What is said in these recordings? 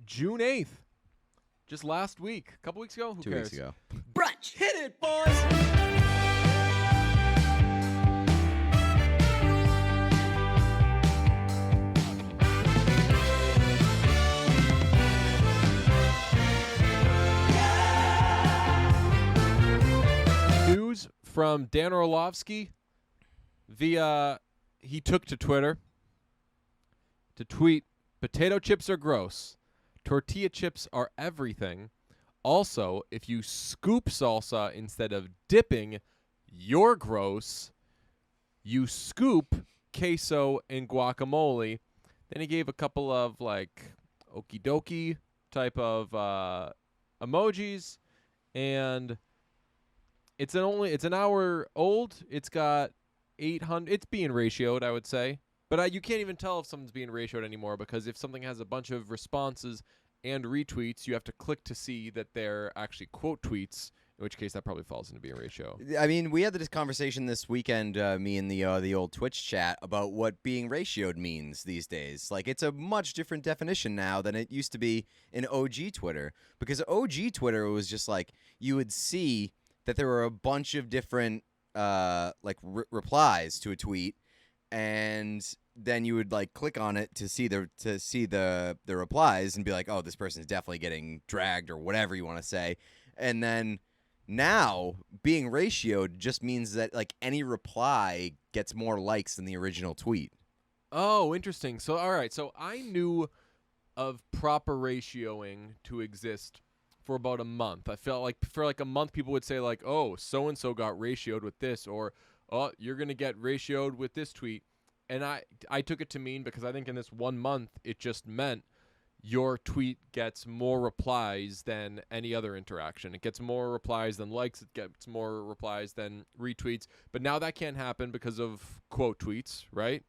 June 8th. Just last week. A couple weeks ago? Who 2 cares? weeks ago. Brunch. Hit it, boys. News from Dan Orlovsky he took to Twitter to tweet, potato chips are gross. Tortilla chips are everything. Also, if you scoop salsa instead of dipping, you're gross. You scoop queso and guacamole. Then he gave a couple of like okie dokie type of emojis, and it's an hour old. It's got 800. It's being ratioed, I would say. But you can't even tell if something's being ratioed anymore, because if something has a bunch of responses and retweets, you have to click to see that they're actually quote tweets, in which case that probably falls into being ratio. I mean, we had this conversation this weekend, me and the old Twitch chat, about what being ratioed means these days. Like, it's a much different definition now than it used to be in OG Twitter. Because OG Twitter was just like, you would see that there were a bunch of different replies to a tweet, and then you would like click on it to see the replies and be like, oh, this person is definitely getting dragged or whatever you want to say. And then now being ratioed just means that like any reply gets more likes than the original tweet. Oh, interesting. So all right, so I knew of proper ratioing to exist for about a month. I felt like for like a month people would say like, oh, so and so got ratioed with this, or oh, you're going to get ratioed with this tweet. And I took it to mean, because I think in this 1 month, it just meant your tweet gets more replies than any other interaction. It gets more replies than likes. It gets more replies than retweets. But now that can't happen because of quote tweets, right?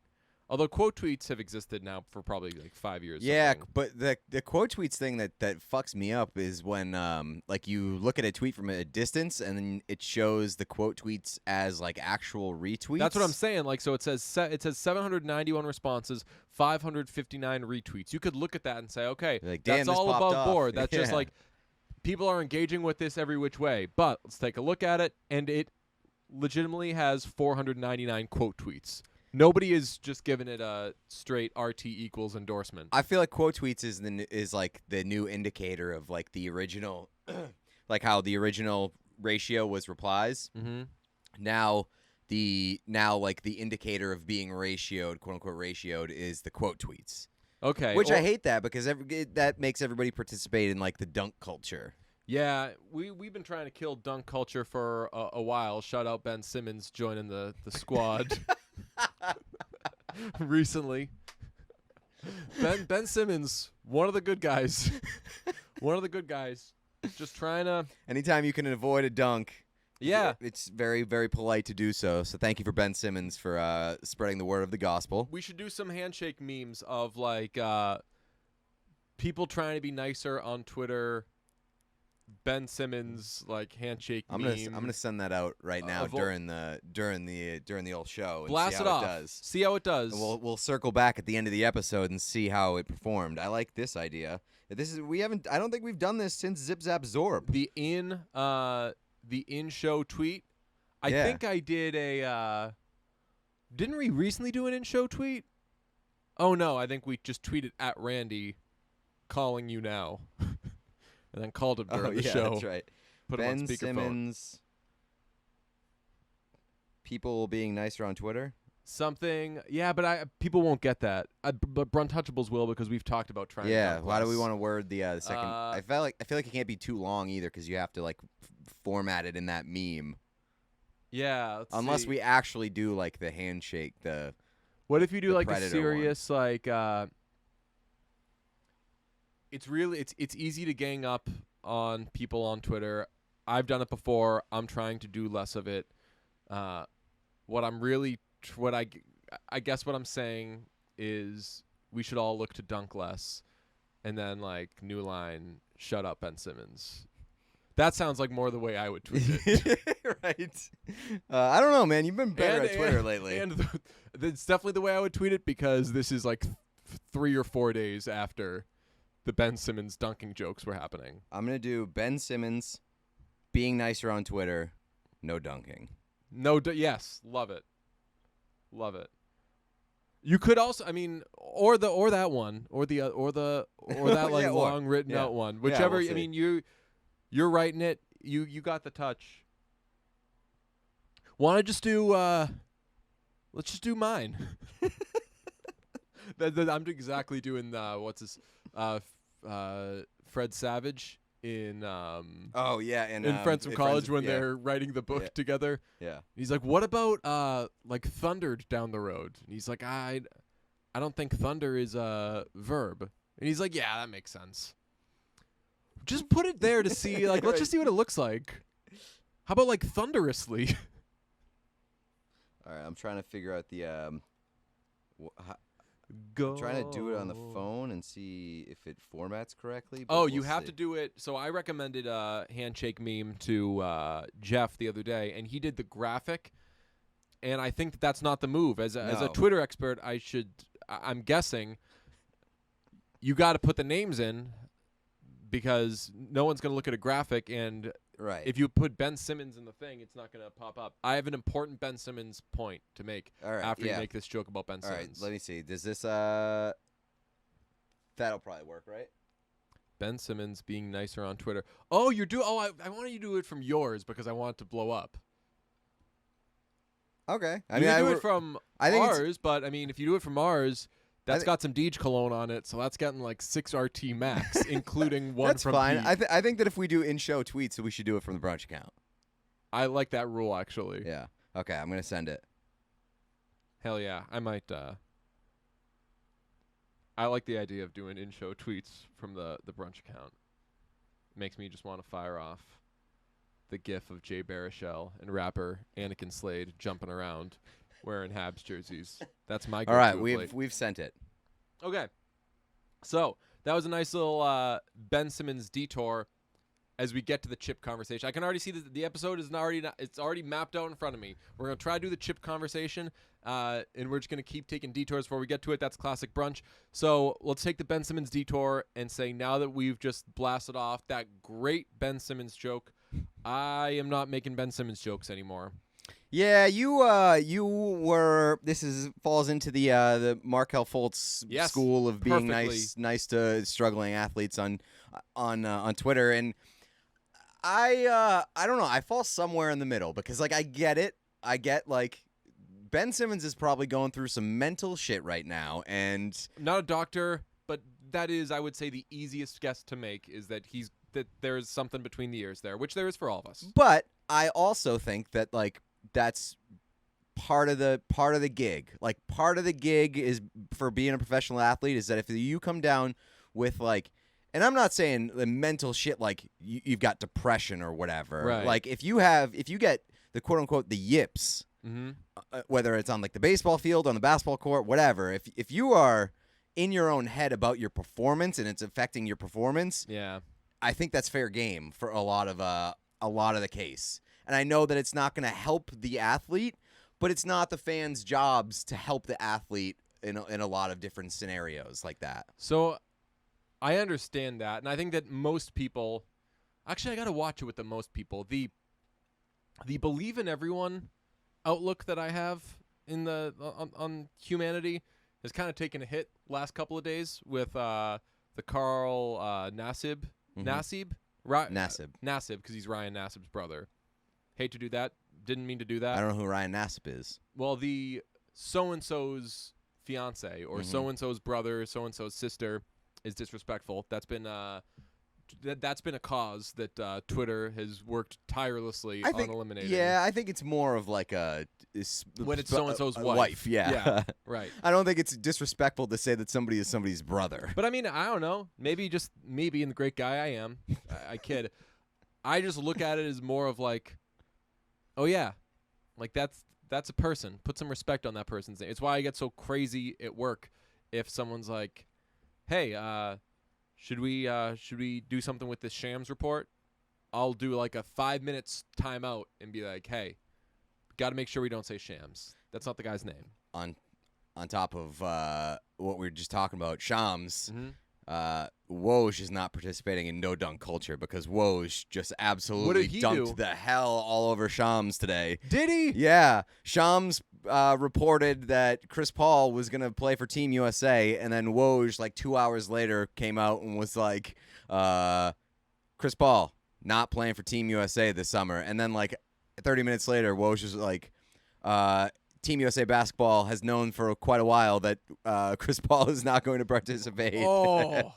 Although quote tweets have existed now for probably like 5 years. Yeah, something. but the quote tweets thing that fucks me up is when like you look at a tweet from a distance and then it shows the quote tweets as like actual retweets. That's what I'm saying. Like, so it says 791 responses, 559 retweets. You could look at that and say, okay, like, damn, that's this all popped above off. board. That's just Yeah. like people are engaging with this every which way. But let's take a look at it, and it legitimately has 499 quote tweets. Nobody is just giving it a straight RT equals endorsement. I feel like quote tweets is like the new indicator of like the original, like how the original ratio was replies. Mm-hmm. Now the indicator of being ratioed, quote unquote ratioed, is the quote tweets. Okay. Which I hate that, because that makes everybody participate in like the dunk culture. Yeah, we've been trying to kill dunk culture for a while. Shout out Ben Simmons joining the squad recently. Ben Simmons, one of the good guys. One of the good guys. Just trying to... Anytime you can avoid a dunk, yeah, it's very, very polite to do so. So thank you for Ben Simmons for spreading the word of the gospel. We should do some handshake memes of like people trying to be nicer on Twitter. Ben Simmons like handshake I'm meme. gonna send that out right now during the old show. And Blast see it how off. It does. See how it does. And we'll circle back at the end of the episode and see how it performed. I like this idea. I don't think we've done this since Zip Zap Zorb. The in-show tweet. I think I did a. Didn't we recently do an in-show tweet? Oh no, I think we just tweeted at Randy, calling you now. And then called him during the show. That's right. Put him on Ben speakerphone. Simmons. People being nicer on Twitter. Something, yeah, but people won't get that. But Bruntouchables will, because we've talked about trying. Yeah. to Why do we want to word the second? I feel like it can't be too long either, because you have to like format it in that meme. Yeah. Unless we actually do like the handshake. What if you do like a Predator serious like? It's easy to gang up on people on Twitter. I've done it before. I'm trying to do less of it. I guess what I'm saying is we should all look to dunk less, and then like new line, shut up, Ben Simmons. That sounds like more the way I would tweet it. Right. I don't know, man. You've been better at Twitter lately. And it's definitely the way I would tweet it, because this is like 3 or 4 days after the Ben Simmons dunking jokes were happening. I'm gonna do Ben Simmons being nicer on Twitter, no dunking. No, yes, love it. You could also, I mean, or that one, or that like Yeah, long written out one, whichever. we'll I mean, you're writing it. You got the touch. Want to just do? Let's just do mine. I'm exactly doing what's this? Fred Savage in Oh yeah, and in Friends from College when yeah. they're writing the book together. Yeah. He's like, "What about like thundered down the road?" And he's like, "I don't think thunder is a verb." And he's like, "Yeah, that makes sense." Just put it there to see. Like, let's just see what it looks like. How about like thunderously? All right, I'm trying to figure out the Go. I'm trying to do it on the phone and see if it formats correctly. But Oh, you we'll have see. to do it. So I recommended a handshake meme to Jeff the other day, and he did the graphic. And I think that's not the move. As a No. Twitter expert, I'm guessing you got to put the names in because no one's going to look at a graphic. And Right. if you put Ben Simmons in the thing, it's not going to pop up. I have an important Ben Simmons point to make All right, after you yeah. make this joke about Ben All right, Simmons. let me see. Does this that'll probably work, right? Ben Simmons being nicer on Twitter. Oh, I wanted you to do it from yours because I want it to blow up. Okay. You can do it from I think it's- ours, but I mean, if you do it from ours, that's thi- got some Deej cologne on it, so that's getting like 6 RT max, including one That's from fine. Pete. I think that if we do in-show tweets, we should do it from the brunch account. I like that rule actually. Yeah. Okay, I'm gonna send it. Hell yeah, I might. I like the idea of doing in-show tweets from the brunch account. Makes me just want to fire off the gif of Jay Baruchel and rapper Anakin Slade jumping around wearing Habs jerseys. That's my go-to. All right, of late. we've sent it. Okay. So that was a nice little Ben Simmons detour as we get to the chip conversation. I can already see that the episode is it's already mapped out in front of me. We're going to try to do the chip conversation, and we're just going to keep taking detours before we get to it. That's classic brunch. So let's take the Ben Simmons detour and say, now that we've just blasted off that great Ben Simmons joke, I am not making Ben Simmons jokes anymore. Yeah, you were. This falls into the Markel Fultz Yes, school of being perfectly. nice to struggling athletes on Twitter, and I don't know. I fall somewhere in the middle because like I get it. I get like Ben Simmons is probably going through some mental shit right now, and I'm not a doctor, but that is, I would say, the easiest guess to make is that there's something between the ears there, which there is for all of us. but I also think that like that's part of the gig. Like part of the gig is for being a professional athlete is that if you come down with like, and I'm not saying the mental shit like you've got depression or whatever. Right. Like if you get the quote unquote the yips, Mm-hmm. whether it's on like the baseball field, on the basketball court, whatever. If you are in your own head about your performance and it's affecting your performance, Yeah. I think that's fair game for a lot of the case. And I know that it's not going to help the athlete, but it's not the fans' jobs to help the athlete in a lot of different scenarios like that. So I understand that, and I think that most people actually I got to watch it with the most people. The believe in everyone outlook that I have in on humanity has kind of taken a hit last couple of days with the Carl Nassib. Mhm. Nassib? Nassib. Nassib, because he's Ryan Nassib's brother. Hate to do that. Didn't mean to do that. I don't know who Ryan Nassib is. Well, the so-and-so's fiance or Mhm. so-and-so's brother, so-and-so's sister is disrespectful. That's been that's been a cause that Twitter has worked tirelessly I on think, eliminating. yeah, I think it's more of like When it's so-and-so's wife. Yeah. Yeah. Right. I don't think it's disrespectful to say that somebody is somebody's brother. But I mean, I don't know. Maybe just me being the great guy I am. I kid. I just look at it as more of like, oh yeah, like that's a person. Put some respect on that person's name. It's why I get so crazy at work if someone's like, hey, should we do something with this Shams report? I'll do like a 5 minutes timeout and be like, hey, got to make sure we don't say Shams. That's not the guy's name. On top of what we were just talking about, Shams. Mm-hmm. Woj is not participating in no dunk culture because Woj just absolutely he dunked do? the hell all over Shams today. Did he? Yeah, Shams reported that Chris Paul was gonna play for Team USA, and then Woj, like 2 hours later, came out and was like, "Chris Paul not playing for Team USA this summer." And then like 30 minutes later, Woj was like, Team USA basketball has known for quite a while that Chris Paul is not going to participate. Oh.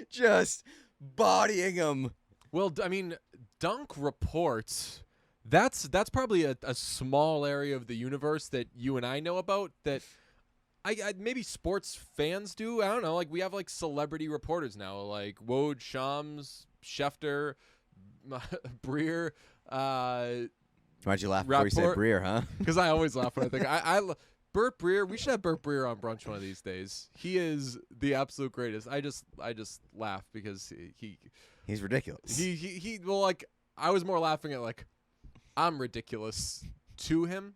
Just bodying him. Well, I mean, dunk reports. That's probably a small area of the universe that you and I know about that I maybe sports fans do. I don't know. Like we have like celebrity reporters now, like Woj, Shams, Schefter, Breer. Why'd you laugh before you said Rapport- Breer, huh? Because I always laugh when I think Burt Breer. We should have Burt Breer on brunch one of these days. He is the absolute greatest. I just laugh because He's ridiculous. he well, like I was more laughing at like I'm ridiculous to him.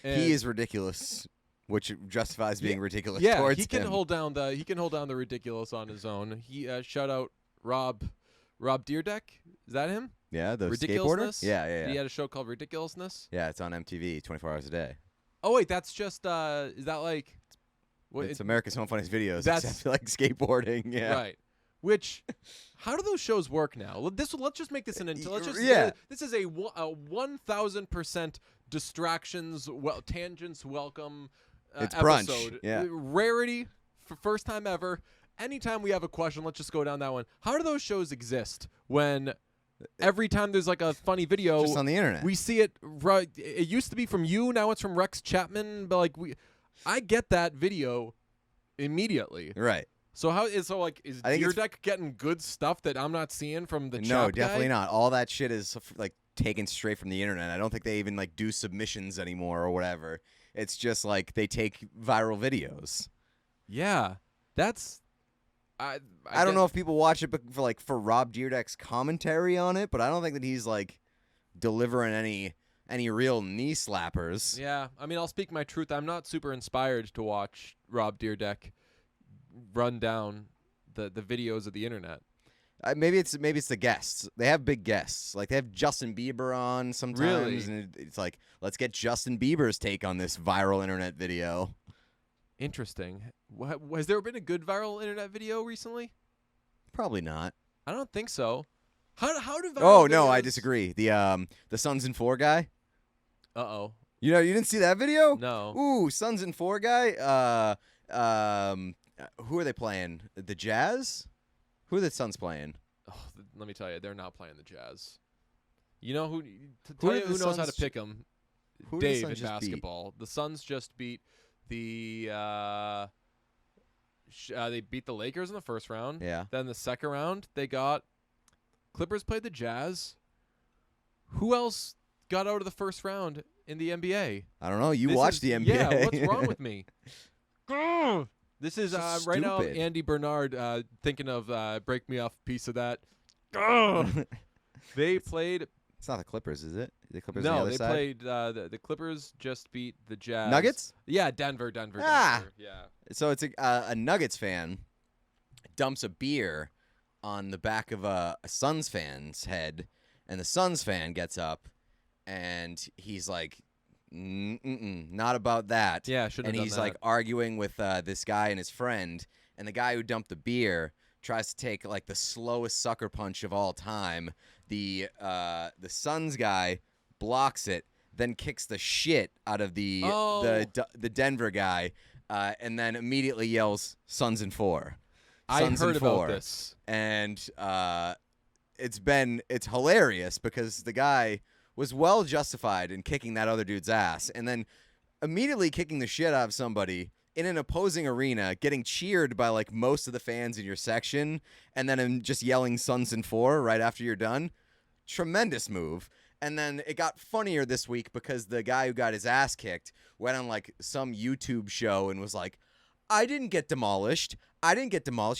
And He is ridiculous, which justifies being ridiculous yeah, towards he can him. hold down the ridiculous on his own. He shout out Rob Deerdeck. Is that him? Yeah, the skateboarder? Ridiculousness? Yeah. He had a show called Ridiculousness. Yeah, it's on MTV 24 hours a day. Oh wait, that's just is that like what, It's America's Home Funniest Videos, That's- except like skateboarding. Yeah. right. Which, how do those shows work now? Let's just make this an let's just Yeah. this is a 1,000% distractions tangents welcome It's brunch, episode. yeah. Rarity for first time ever. Anytime we have a question, let's just go down that one. How do those shows exist when every time there's like a funny video Just on the internet. we see it right? It used to be from you, now it's from Rex Chapman, but like I get that video immediately. Right. So is I think it's- Deerdeck getting good stuff that I'm not seeing from the No, Chap definitely guy? not. All that shit is like taken straight from the internet. I don't think they even like do submissions anymore or whatever. It's just like they take viral videos. Yeah, that's I don't get- know if people watch it for Rob Deerdeck's commentary on it, but I don't think that he's like delivering any real knee slappers. Yeah, I mean, I'll speak my truth. I'm not super inspired to watch Rob Deerdeck run down the videos of the internet. Maybe it's the guests. They have big guests. Like they have Justin Bieber on sometimes, Really? and it's like let's get Justin Bieber's take on this viral internet video. Interesting. Has there been a good viral internet video recently? Probably not. I don't think so. How do viral Oh no, I videos- disagree. The Sons and Four guy. Uh-oh. You didn't see that video? No. Ooh, Sons and Four guy. Who are they playing? The Jazz? Who are the Suns playing? Oh, let me tell you, they're not playing the Jazz. You know who? Who Tell did you the who knows how to Suns- pick them. Who did the Dave Suns in just beat? basketball. The Suns just beat the. They beat the Lakers in the first round. Yeah. Then the second round, they got Clippers played the Jazz. Who else got out of the first round in the NBA? I don't know. You This watch is- the NBA. Yeah, what's wrong with me? This is So right now stupid. Andy Bernard thinking of break me off piece of that. They played It's not the Clippers, is it? The Clippers on the no, other they side? played the Clippers just beat the Jazz. Nuggets? Yeah, Denver. Ah! Denver. Yeah. So it's a Nuggets fan dumps a beer on the back of a Suns fan's head, and the Suns fan gets up, and he's like, not about that. Yeah, shouldn't And have he's done like that. arguing with this guy and his friend, and the guy who dumped the beer tries to take like the slowest sucker punch of all time. The Suns guy blocks it, then kicks the shit out of the Denver guy, and then immediately yells "Suns and Four." I Suns heard and about Four. this. And it's hilarious because the guy was well justified in kicking that other dude's ass, and then immediately kicking the shit out of somebody in an opposing arena, getting cheered by like most of the fans in your section, and then just yelling "Suns and Four" right after you're done. Tremendous move. And then it got funnier this week because the guy who got his ass kicked went on like some YouTube show and was like, I didn't get demolished.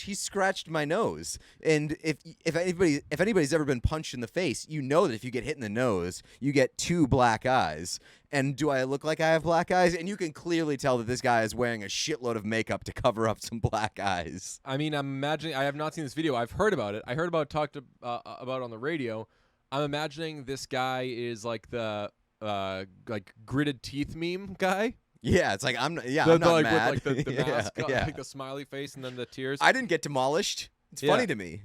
He scratched my nose. And if anybody's ever been punched in the face, you know that if you get hit in the nose, you get 2 black eyes. And do I look like I have black eyes? And you can clearly tell that this guy is wearing a shitload of makeup to cover up some black eyes. I mean, I'm imagining. I have not seen this video. I've heard about it. I heard about it talked about on the radio. I'm imagining this guy is like the like gritted teeth meme guy. Yeah, it's like I'm not Like, mad. with like the mask, yeah. like the smiley face, and then the tears. I didn't get demolished. It's funny to me.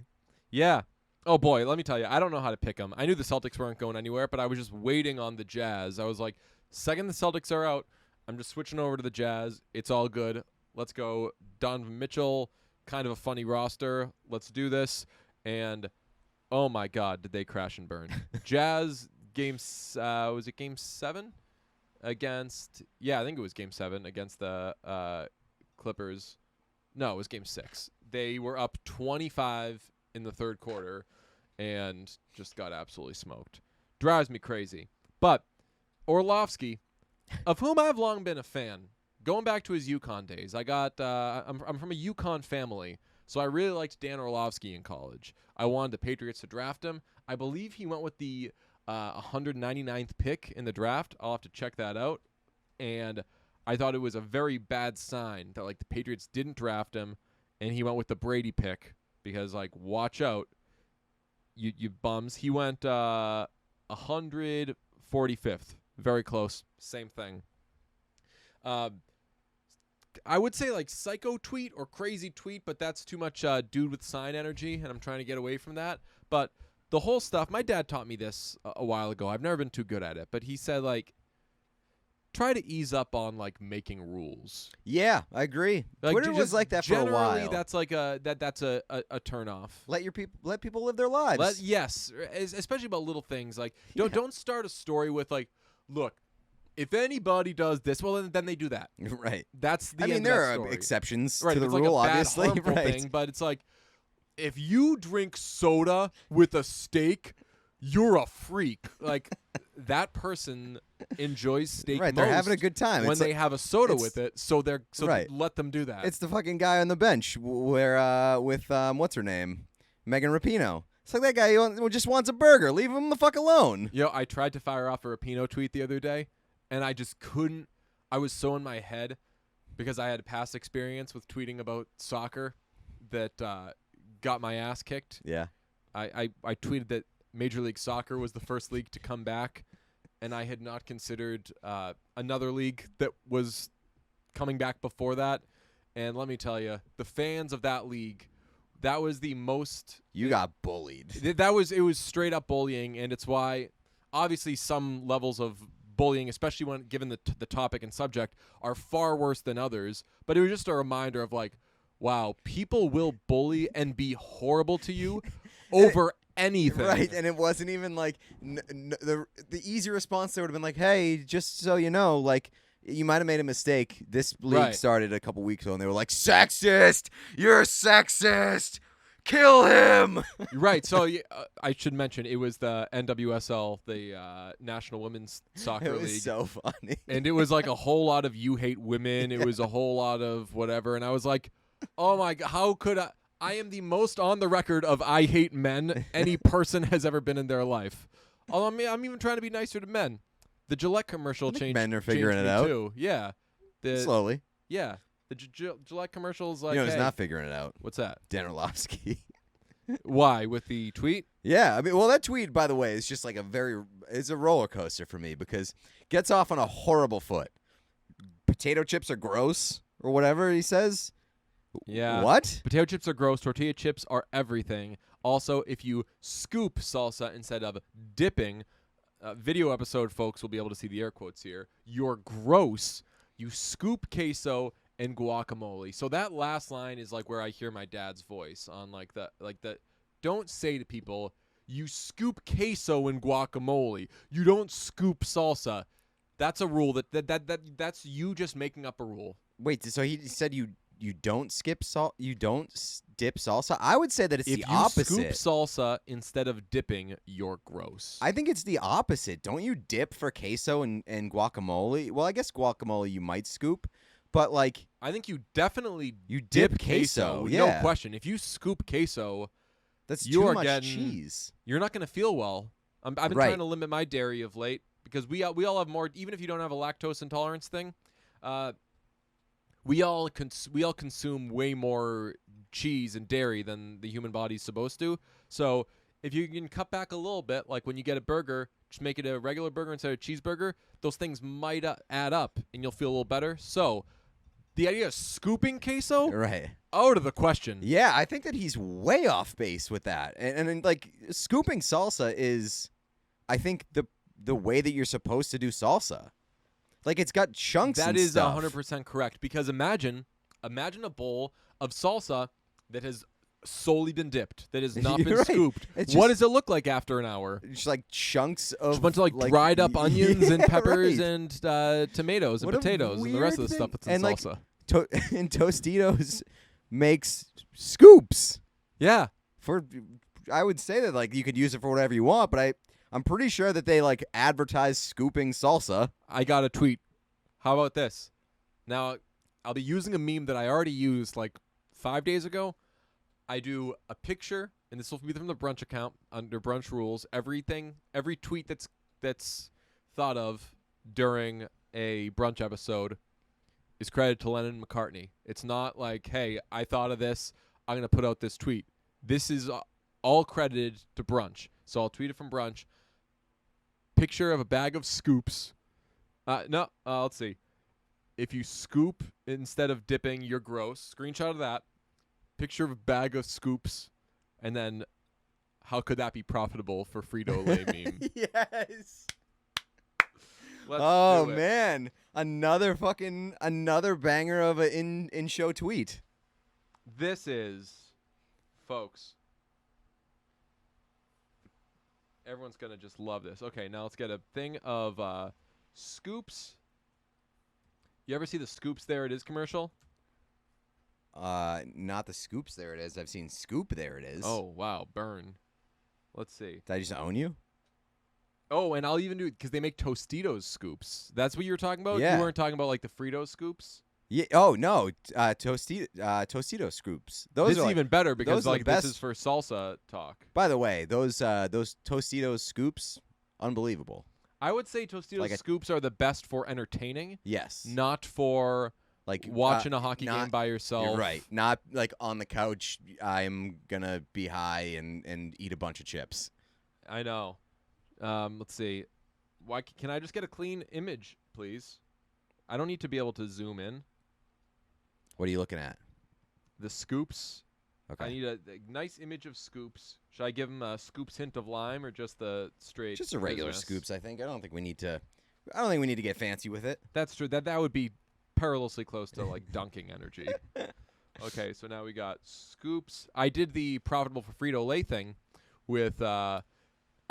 Yeah. Oh boy, let me tell you, I don't know how to pick them. I knew the Celtics weren't going anywhere, but I was just waiting on the Jazz. I was like, second the Celtics are out, I'm just switching over to the Jazz. It's all good. Let's go. Donovan Mitchell, kind of a funny roster. Let's do this. And oh my God, did they crash and burn? Jazz was it game 7? Against I think it was game 7 against the Clippers. No, it was game 6. They were up 25 in the third quarter and just got absolutely smoked. Drives me crazy. But Orlovsky, of whom I've long been a fan, going back to his UConn days, I'm from a UConn family, so I really liked Dan Orlovsky in college. I wanted the Patriots to draft him. I believe he went with the 199th pick in the draft. I'll have to check that out. And I thought it was a very bad sign that like the Patriots didn't draft him and he went with the Brady pick because like watch out, you bums. He went 145th. Very close. Same thing. I would say like psycho tweet or crazy tweet, but that's too much dude with sign energy, and I'm trying to get away from that. But the whole stuff, my dad taught me this a while ago. I've never been too good at it, but he said like, try to ease up on like making rules. Yeah, I agree. Like, Twitter was like that for a while. Generally, that's like that's a turn off. Let people live their lives. Yes, especially about little things. Like don't start a story with like, look, if anybody does this, well then they do that. Right. That's the. I mean, end there of that are story. exceptions Right, to the it's rule, like a bad, obviously. harmful Right. thing, but it's like, if you drink soda with a steak, you're a freak. Like that person enjoys steak. Right, they're having a good time when It's they like- have a soda with it. So Right. let them do that. It's the fucking guy on the bench where with what's her name, Megan Rapinoe. It's like that guy who just wants a burger. Leave him the fuck alone. I tried to fire off a Rapinoe tweet the other day, and I just couldn't. I was so in my head because I had past experience with tweeting about soccer that got my ass kicked. Yeah. I tweeted that Major League Soccer was the first league to come back, and I had not considered another league that was coming back before that. And let me tell you, the fans of that league, that was the most. You got bullied. It was straight up bullying, and it's why obviously some levels of bullying, especially when given the topic and subject, are far worse than others. But it was just a reminder of like, wow, people will bully and be horrible to you over anything. Right, and it wasn't even like the easy response there would have been like, hey, just so you know, like, you might have made a mistake. This league Right. started a couple weeks ago, and they were like, sexist! You're sexist! Kill him! Right. So I should mention it was the NWSL, the National Women's Soccer It was League. so funny. And it was like a whole lot of you hate women. It was a whole lot of whatever. And I was like, oh my God, how could I? I am the most on the record of I hate men any person has ever been in their life. Although I'm even trying to be nicer to men. The Gillette commercial I think changed. men are figuring changed it me out. too. Yeah. Slowly. Yeah. The Gillette commercial is like, You know who's hey, not figuring it out? what's that? Dan Orlovsky. Why? With the tweet? Yeah, I mean, well, that tweet, by the way, is just like it's a roller coaster for me because gets off on a horrible foot. Potato chips are gross or whatever he says. Yeah. What? Potato chips are gross. Tortilla chips are everything. Also, if you scoop salsa instead of dipping, video episode folks will be able to see the air quotes here. You're gross. You scoop queso and guacamole. So that last line is like where I hear my dad's voice on like the don't say to people, you scoop queso and guacamole. You don't scoop salsa. That's a rule that's you just making up a rule. Wait, so he said you don't skip salt, you don't dip salsa? I would say that it's If the you opposite. scoop salsa instead of dipping, you're gross. I think it's the opposite. Don't you dip for queso and guacamole? Well, I guess guacamole you might scoop, but like I think you definitely you dip queso. Yeah, No question. If you scoop queso, that's you too are much getting- cheese. you're not going to feel well. I've been Right. trying to limit my dairy of late because we all have more. Even if you don't have a lactose intolerance thing, we all consume way more cheese and dairy than the human body's supposed to. So if you can cut back a little bit, like when you get a burger, just make it a regular burger instead of a cheeseburger, those things might add up and you'll feel a little better. So the idea of scooping queso, Right. out of the question. Yeah, I think that he's way off base with that. And like scooping salsa is, I think, the way that you're supposed to do salsa. Like it's got chunks. That and is stuff. 100% correct because imagine a bowl of salsa that has solely been dipped, that has not been You're right. scooped. It's What just- does it look like after an hour? Just like chunks of Just a bunch of like dried up onions and yeah, peppers right. and tomatoes and What a potatoes and the rest of weird the stuff thing. that's in And, like, salsa. And Tostitos makes scoops Yeah. for. I would say that like you could use it for whatever you want, but I'm pretty sure that they like advertise scooping salsa. I got a tweet. How about this? Now, I'll be using a meme that I already used like 5 days ago. I do a picture, and this will be from the brunch account under brunch rules. Every tweet that's thought of during a brunch episode is credited to Lennon and McCartney. It's not like, hey, I thought of this, I'm going to put out this tweet. This is all credited to brunch. So I'll tweet it from brunch. Picture of a bag of scoops. Let's see. If you scoop instead of dipping, you're gross. Screenshot of that. Picture of a bag of scoops. And then how could that be profitable for Frito-Lay meme? Yes. Let's Oh do it. man, another banger of an in-show tweet. This is, folks. Everyone's going to just love this. Okay, now let's get a thing of scoops. You ever see the Scoops There It Is commercial? Not the scoops. There it is. I've seen Scoop. There it is. Oh, wow. Burn. Let's see. Did I just own you? Oh, and I'll even do it because they make Tostitos scoops. That's what you were talking about? Yeah. You weren't talking about like the Fritos scoops? Yeah. Oh no. Tostito scoops. Those This are is like, even better because those are the like best. this is for salsa talk. By the way, those Tostitos scoops, unbelievable. I would say Tostitos Like a- scoops are the best for entertaining, Yes. not for Like watching a hockey not- game by yourself. You're right. Not like on the couch. I'm gonna be high and eat a bunch of chips. I know. Let's see. Why can I just get a clean image, please? I don't need to be able to zoom in. What are you looking at? The scoops. Okay. I need a nice image of scoops. Should I give them a scoops hint of lime or just the straight? Just a regular business? scoops, I think. I don't think we need to get fancy with it. That's true. That would be perilously close to like dunking energy. Okay, so now we got scoops. I did the profitable for Frito-Lay thing with I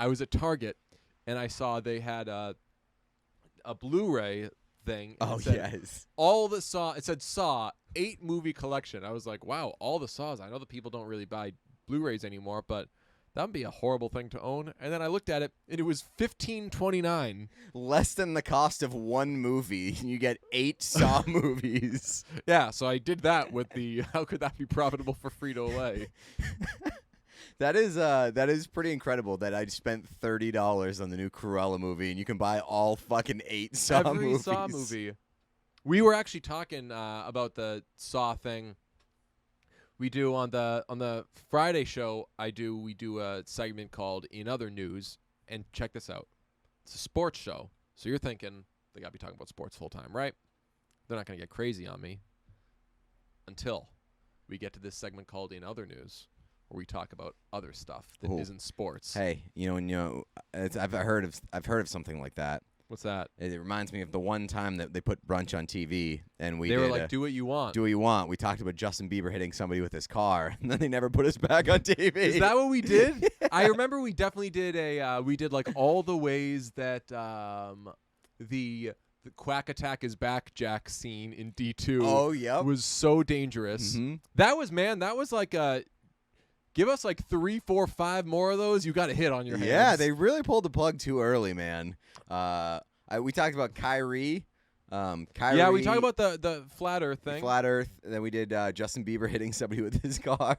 was at Target and I saw they had a Blu-ray thing. And Oh it said, yes. all the Saw. It said Saw 8 movie collection. I was like, wow, all the Saws. I know that people don't really buy Blu-rays anymore, but that would be a horrible thing to own. And then I looked at it, and it was $15.29. Less than the cost of one movie. You get 8 Saw movies. Yeah, so I did that with the. How could that be profitable for Frito-Lay? That is pretty incredible that I spent $30 on the new Cruella movie and you can buy all fucking 8 Saw Every movies. Saw movie. We were actually talking about the Saw thing. We do on the Friday show. We do a segment called In Other News, and check this out. It's a sports show, so you're thinking they gotta be talking about sports full time, right? They're not gonna get crazy on me until we get to this segment called In Other News, where we talk about other stuff that Ooh. isn't sports. Hey, I've heard of something like that. What's that? It reminds me of the one time that they put brunch on TV and They were like, "Do what you want." do what you want. We talked about Justin Bieber hitting somebody with his car, and then they never put us back on TV. Is that what we did? I remember we definitely did we did like all the ways that the Quack Attack is Back Jack scene in D2 Oh, yep. was so dangerous. Mhm. That was like give us like 3, 4, 5 more of those. You got a hit on your hands. Yeah, they really pulled the plug too early, man. We talked about Kyrie Kyrie, Yeah, we talk about the flat Earth thing. Flat Earth. And then we did Justin Bieber hitting somebody with his car.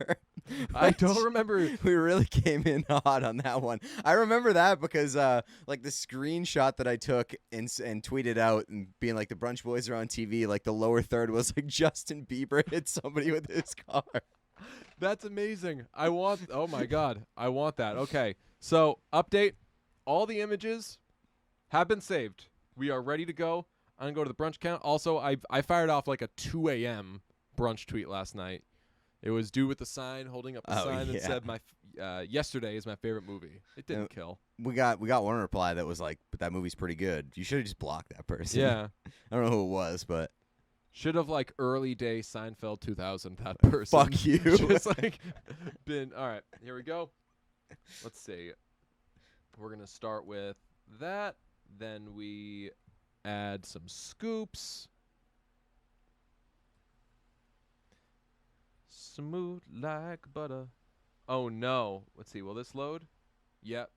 I don't remember. We really came in hot on that one. I remember that because like the screenshot that I took and tweeted out and being like the Brunch Boys are on TV, like the lower third was like Justin Bieber hit somebody with his car. That's amazing. Oh my God. I want that. Okay. So, update. All the images have been saved. We are ready to go. I'm going to go to the brunch count. Also, I fired off like a 2 a.m. brunch tweet last night. It was dude with the sign, holding up the sign that said, yesterday is my favorite movie. It didn't kill. We got one reply that was like, but that movie's pretty good. You should have just blocked that person. Yeah. I don't know who it was, but. Should have like early day Seinfeld 2000 that person. Fuck you. Just like been. All right, here we go. Let's see. We're going to start with that. Then we add some scoops. Smooth like butter. Oh, no. Let's see. Will this load? Yep.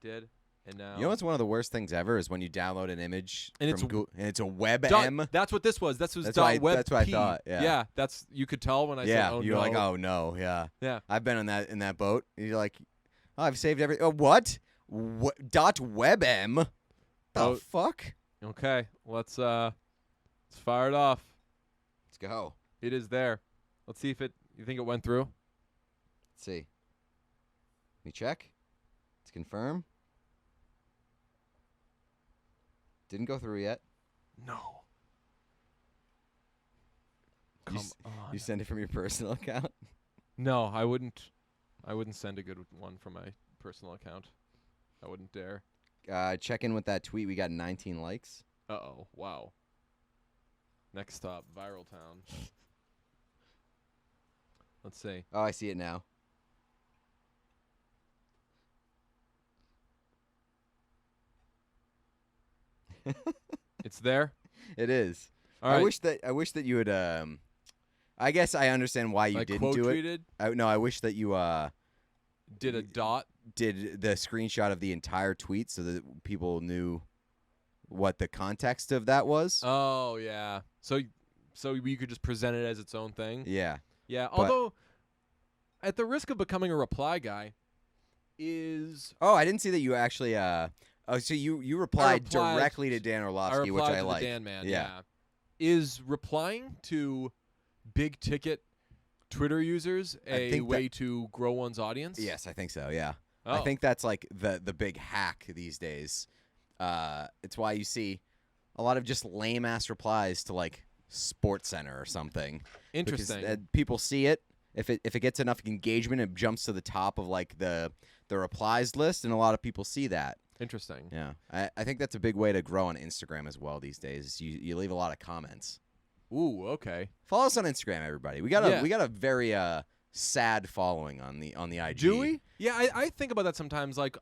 Did. And now. You know what's one of the worst things ever is when you download an image and from Google and it's a WebM. That's what this was. That's what .web that's what I thought. Yeah. Yeah. That's you could tell when I said. Oh, you're no. like, oh no, yeah. Yeah. I've been in that boat. And you're like, oh, I've saved every. Oh, what? What? .webm? The fuck? Okay. Let's fire it off. Let's go. It is there. Let's see if you think it went through? Let's see. Let me check. Let's confirm. Didn't go through yet. No. Come on. You send it from your personal account? No, I wouldn't send a good one from my personal account. I wouldn't dare. Check in with that tweet. We got 19 likes. Uh-oh. Wow. Next stop, Viral Town. Let's see. Oh, I see it now. It's there? It is. All right. I wish that you would I guess I understand why you like didn't quote do tweeted? it. No, I wish that you Did a dot? did the screenshot of the entire tweet so that people knew what the context of that was. Oh, yeah. So you could just present it as its own thing? Yeah. Yeah, although at the risk of becoming a reply guy is Oh, I didn't see that you actually so you replied directly to Dan I Orlovsky, which replied I to like. the Dan man, Yeah. yeah. Is replying to big ticket Twitter users a way to grow one's audience? Yes, I think so, yeah. Oh. I think that's like the big hack these days. It's why you see a lot of just lame ass replies to like Sports Center or something. Interesting. Because, people see it. If it gets enough engagement, it jumps to the top of like the replies list, and a lot of people see that. Interesting. Yeah, I think that's a big way to grow on Instagram as well these days. You leave a lot of comments. Ooh, okay. Follow us on Instagram, everybody. We got a very sad following on the IG. Do we? Yeah, I think about that sometimes. Like,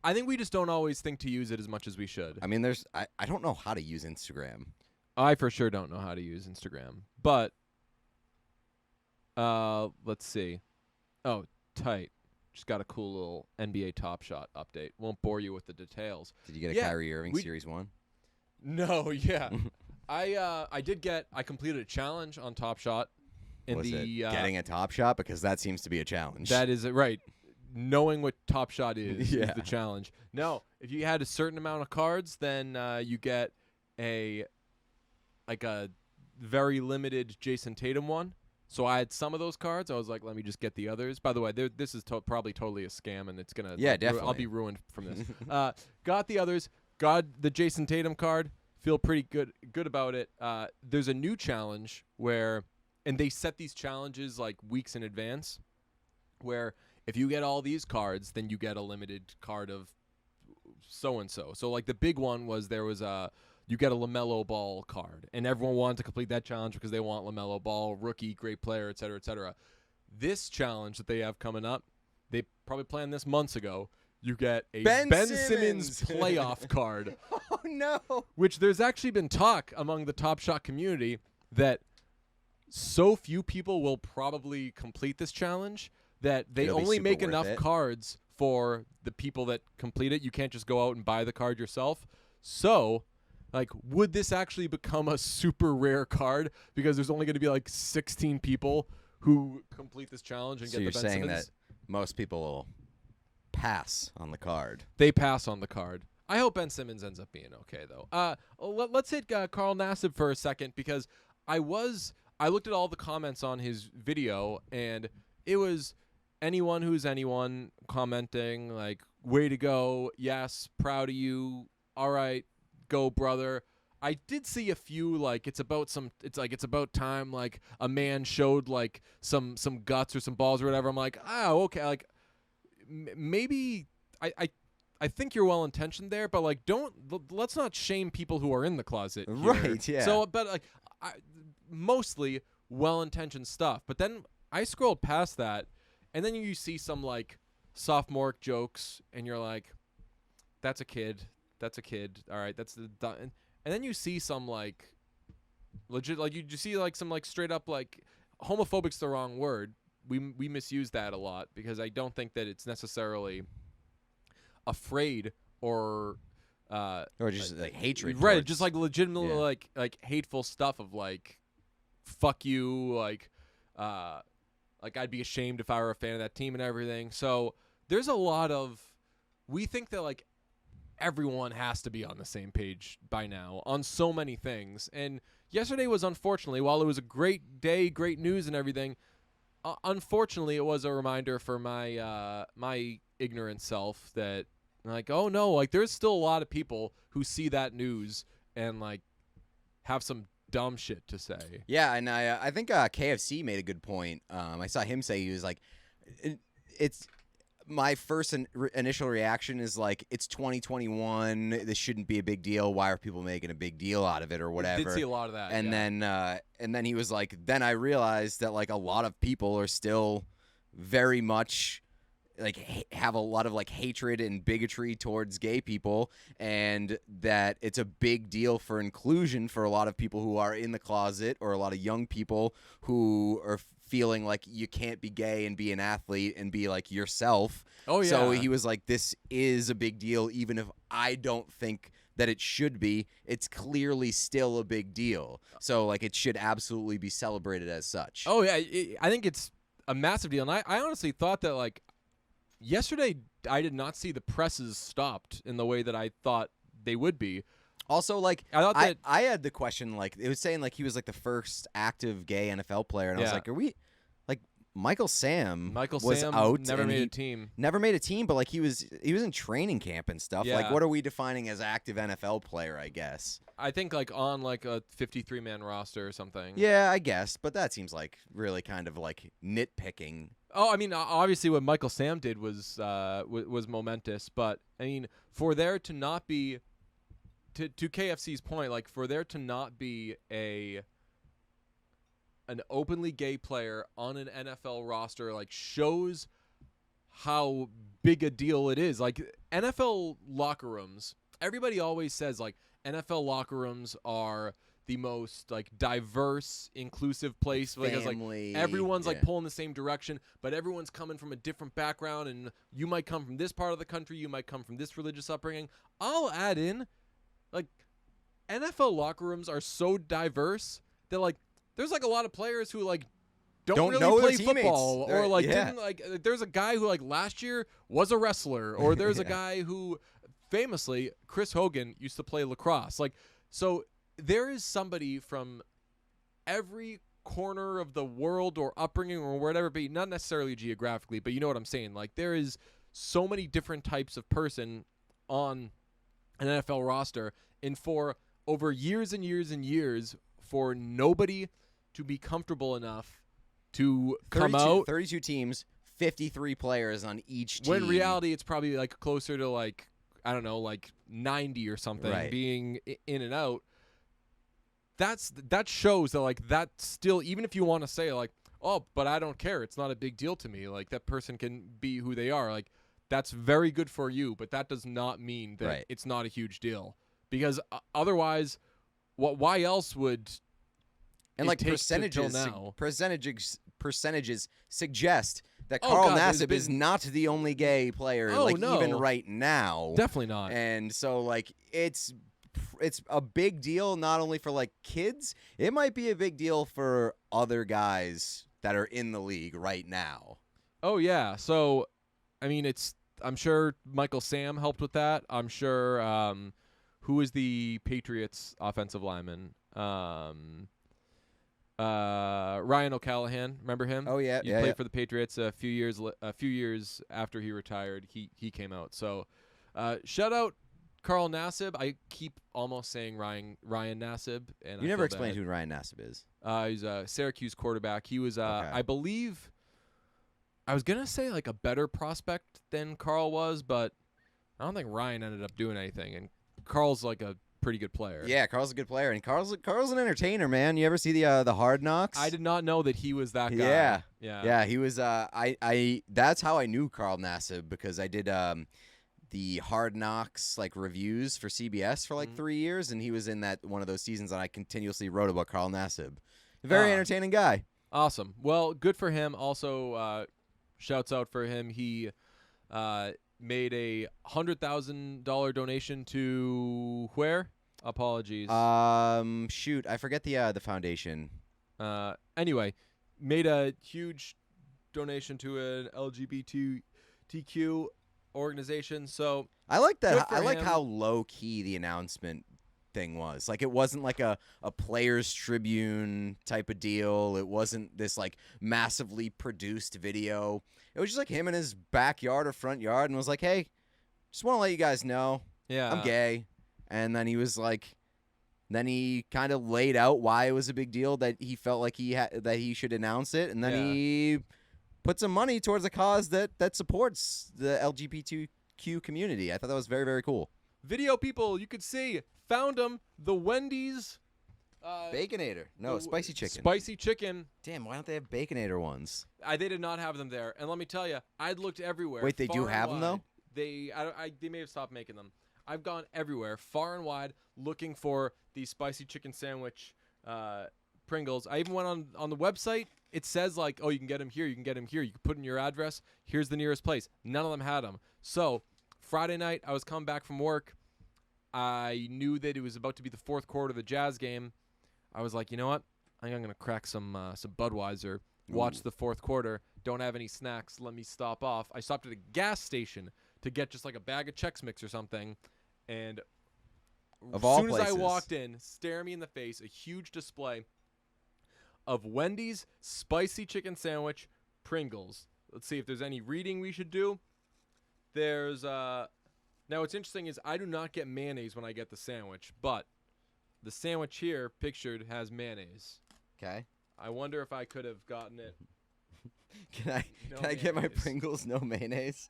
I think we just don't always think to use it as much as we should. I mean, I don't know how to use Instagram. I for sure don't know how to use Instagram. But let's see. Oh, tight. Just got a cool little NBA Top Shot update. Won't bore you with the details. Did you get a Kyrie Irving Series 1? No, yeah. I completed a challenge on Top Shot. Was it getting a Top Shot? Because that seems to be a challenge. That is it, right. Knowing what Top Shot is the challenge. No, if you had a certain amount of cards, then you get a very limited Jason Tatum one. So I had some of those cards. I was like, let me just get the others. By the way, this is probably totally a scam, and it's gonna definitely. I'll be ruined from this. Got the others. Got the Jason Tatum card. Feel pretty good about it. There's a new challenge and they set these challenges like weeks in advance, where if you get all these cards, then you get a limited card of so and so. So like the big one was you get a LaMelo Ball card, and everyone wanted to complete that challenge because they want LaMelo Ball, rookie, great player, et cetera, et cetera. This challenge that they have coming up, they probably planned this months ago. You get a Ben Simmons playoff card. Oh, no. Which there's actually been talk among the Top Shot community that so few people will probably complete this challenge that they It'll be only super make worth enough it. cards for the people that complete it. You can't just go out and buy the card yourself. So like, would this actually become a super rare card because there's only going to be like 16 people who complete this challenge and So get you're the Ben saying Simmons? that most people will pass on the card. They pass on the card. I hope Ben Simmons ends up being okay though. Let's hit Carl Nassib for a second because I looked at all the comments on his video and it was anyone who's anyone commenting like, way to go, yes, proud of you, all right, go brother. I did see a few like it's about time like a man showed like some guts or some balls or whatever. I'm like, oh, okay, like maybe I think you're well intentioned there, but like let's not shame people who are in the closet here. Right, yeah. So but like mostly well intentioned stuff. But then I scrolled past that and then you see some like sophomoric jokes and you're like, that's a kid. All right, that's the and then you see some like legit like you see like some like straight up like homophobic's the wrong word. We misuse that a lot because I don't think that it's necessarily afraid or just like hatred. Right, towards- just like legitimately yeah. like hateful stuff of like fuck you, like I'd be ashamed if I were a fan of that team and everything. So there's a lot of we think that like everyone has to be on the same page by now on so many things. And yesterday was unfortunately, while it was a great day, great news and everything, unfortunately it was a reminder for my my ignorant self that like, oh no, like there's still a lot of people who see that news and like have some dumb shit to say. Yeah, and I think KFC made a good point. I saw him say he was like, it's my first initial reaction is like, it's 2021. This shouldn't be a big deal. Why are people making a big deal out of it or whatever? I did see a lot of that. And then he was like, then I realized that like a lot of people are still very much like have a lot of like hatred and bigotry towards gay people, and that it's a big deal for inclusion for a lot of people who are in the closet or a lot of young people who are feeling like you can't be gay and be an athlete and be like yourself. Oh yeah. So he was like, this is a big deal, even if I don't think that it should be. It's clearly still a big deal. So like it should absolutely be celebrated as such. Oh yeah, I think it's a massive deal. And I honestly thought that like yesterday I did not see the presses stopped in the way that I thought they would be. Also, like, I thought that I had the question, like, it was saying, like, he was, like, the first active gay NFL player, and I was Yeah. like, are we, like, Michael Sam was Sam out. never and made he a team. Never made a team, but, like, he was in training camp and stuff. Yeah. Like, what are we defining as active NFL player, I guess? I think like on like a 53-man roster or something. Yeah, I guess, but that seems like really kind of, like, nitpicking. Oh, I mean, obviously what Michael Sam did was momentous, but I mean, for there to not be, to KFC's point, like for there to not be an openly gay player on an NFL roster, like shows how big a deal it is. Like NFL locker rooms, everybody always says like NFL locker rooms are the most like diverse, inclusive place because like Family, everyone's like yeah. pulling the same direction, but everyone's coming from a different background, and you might come from this part of the country, you might come from this religious upbringing. I'll add in, like, NFL locker rooms are so diverse that like there's like a lot of players who like don't really know their play teammates. football or They're- like yeah. didn't like. There's a guy who like last year was a wrestler, or there's a Yeah. guy who famously Chris Hogan used to play lacrosse. Like, so there is somebody from every corner of the world or upbringing or whatever it be, not necessarily geographically, but you know what I'm saying. Like there is so many different types of person on an NFL roster, and for over years and years and years, for nobody to be comfortable enough to come 32 out. 32 teams, 53 players on each team. When in reality, it's probably like closer to like, I don't know, like 90 or something Right. being in and out. That shows that like that still, even if you want to say like, oh, but I don't care, it's not a big deal to me. Like that person can be who they are. Like that's very good for you, but that does not mean that Right. it's not a huge deal. Because otherwise, why else would And it like take percentages, till now? percentages suggest that Oh, Carl God, there's Nassib is been- not the only gay player, Oh, like no. even right now. Definitely not. And so like it's it's a big deal not only for like kids. It might be a big deal for other guys that are in the league right now. Oh yeah. So, I mean, I'm sure Michael Sam helped with that. I'm sure. Who is the Patriots offensive lineman? Ryan O'Callahan. Remember him? Oh yeah, He yeah, played yeah. for the Patriots a few years after he retired. He came out. So, shout out Carl Nassib. I keep almost saying Ryan Nassib, and You I never feel explained bad. who Ryan Nassib is. He's a Syracuse quarterback. He was, Okay. I believe, I was gonna say like a better prospect than Carl was, but I don't think Ryan ended up doing anything. And Carl's like a pretty good player. Yeah, Carl's a good player, and Carl's an entertainer, man. You ever see the Hard Knocks? I did not know that he was that guy. Yeah. Yeah. Yeah, he was. I that's how I knew Carl Nassib, because I did the Hard Knocks like reviews for CBS for like 3 years, and he was in that one of those seasons that I continuously wrote about Carl Nassib. A very entertaining guy. Awesome. Well, good for him. Also, shouts out for him. He made a $100,000 donation to where? Apologies. Shoot, I forget the foundation. Anyway, made a huge donation to an LGBTQ organization. So I like Good that. for I like him. how low key the announcement thing was. Like, it wasn't like a Players Tribune type of deal. It wasn't this like massively produced video. It was just like him in his backyard or front yard, and was like, "Hey, just want to let you guys know yeah, I'm gay." And then he was like, then he kind of laid out why it was a big deal that he felt like that he should announce it, and then Yeah. he put some money towards a cause that supports the LGBTQ community. I thought that was very, very cool. Video people, you could see found him. The Wendy's Baconator. No, spicy chicken. Spicy chicken. Damn, why don't they have Baconator ones? They did not have them there. And let me tell you, I'd looked everywhere. Wait, they do far and have them, though? wide. They may have stopped making them. I've gone everywhere, far and wide, looking for the spicy chicken sandwich Pringles. I even went on the website. It says like, oh, you can get them here. You can get them here. You can put in your address. Here's the nearest place. None of them had them. So Friday night, I was coming back from work. I knew that it was about to be the fourth quarter of the Jazz game. I was like, you know what? I think I'm gonna crack some Budweiser. Watch the fourth quarter. Don't have any snacks. Let me stop off. I stopped at a gas station to get just like a bag of Chex Mix or something. And Of as all soon as I places. walked in, stare me in the face, a huge display of Wendy's spicy chicken sandwich Pringles. Let's see if there's any reading we should do. There's now what's interesting is I do not get mayonnaise when I get the sandwich, but the sandwich here pictured has mayonnaise. Okay. I wonder if I could have gotten it. Can No I get my mayonnaise. Pringles no mayonnaise?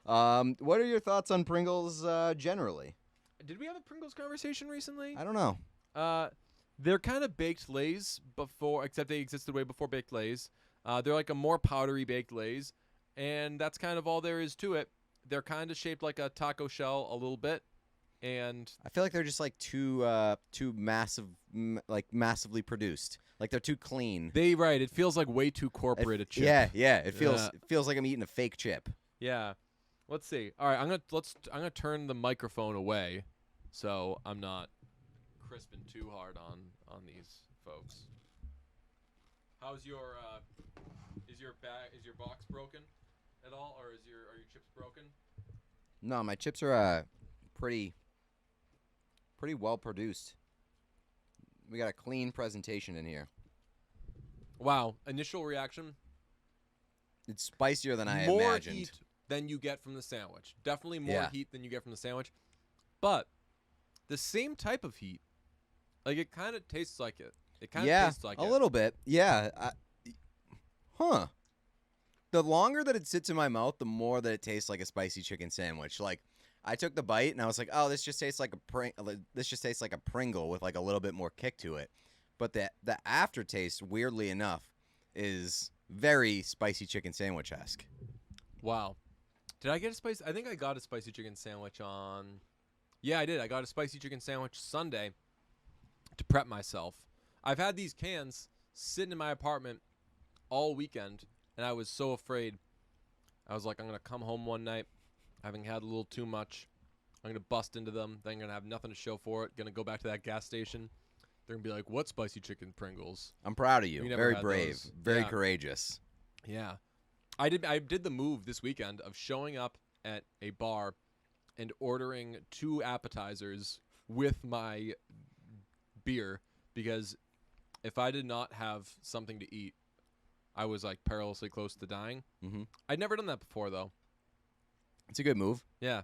What are your thoughts on Pringles generally? Did we have a Pringles conversation recently? I don't know. They're kind of baked Lays before, except they existed way before baked Lays. They're like a more powdery baked Lays, and that's kind of all there is to it. They're kind of shaped like a taco shell a little bit, and I feel like they're just like too massively produced. Like they're too clean. it feels like way too corporate a chip. Yeah. It feels Yeah. it feels like I'm eating a fake chip. Yeah. Let's see. All right, I'm gonna turn the microphone away, so I'm not crisping too hard on these folks. How's your is your box broken at all, or are your chips broken? No, my chips are pretty well produced. We got a clean presentation in here. Wow. Initial reaction. It's spicier than I More imagined. heat than you get from the sandwich. Definitely more Yeah. heat than you get from the sandwich. But the same type of heat. Like it kind of tastes like it. It kind of tastes like a it. little bit. Yeah. Huh. The longer that it sits in my mouth, the more that it tastes like a spicy chicken sandwich. Like, I took the bite and I was like, "Oh, this just tastes like a Pringle with like a little bit more kick to it." But the aftertaste, weirdly enough, is very spicy chicken sandwich-esque. Wow. Did I get a spicy? I think I got a spicy chicken sandwich on. Yeah, I did. I got a spicy chicken sandwich Sunday to prep myself. I've had these cans sitting in my apartment all weekend, and I was so afraid. I was like, I'm going to come home one night, having had a little too much, I'm going to bust into them. Then I'm going to have nothing to show for it. Going to go back to that gas station. They're going to be like, what spicy chicken Pringles? I'm proud of you. We never Very had brave. those. Very Yeah. courageous. Yeah. I did the move this weekend of showing up at a bar and ordering 2 appetizers with my beer, because if I did not have something to eat, I was like perilously close to dying. Mm-hmm. I'd never done that before, though. It's a good move. Yeah.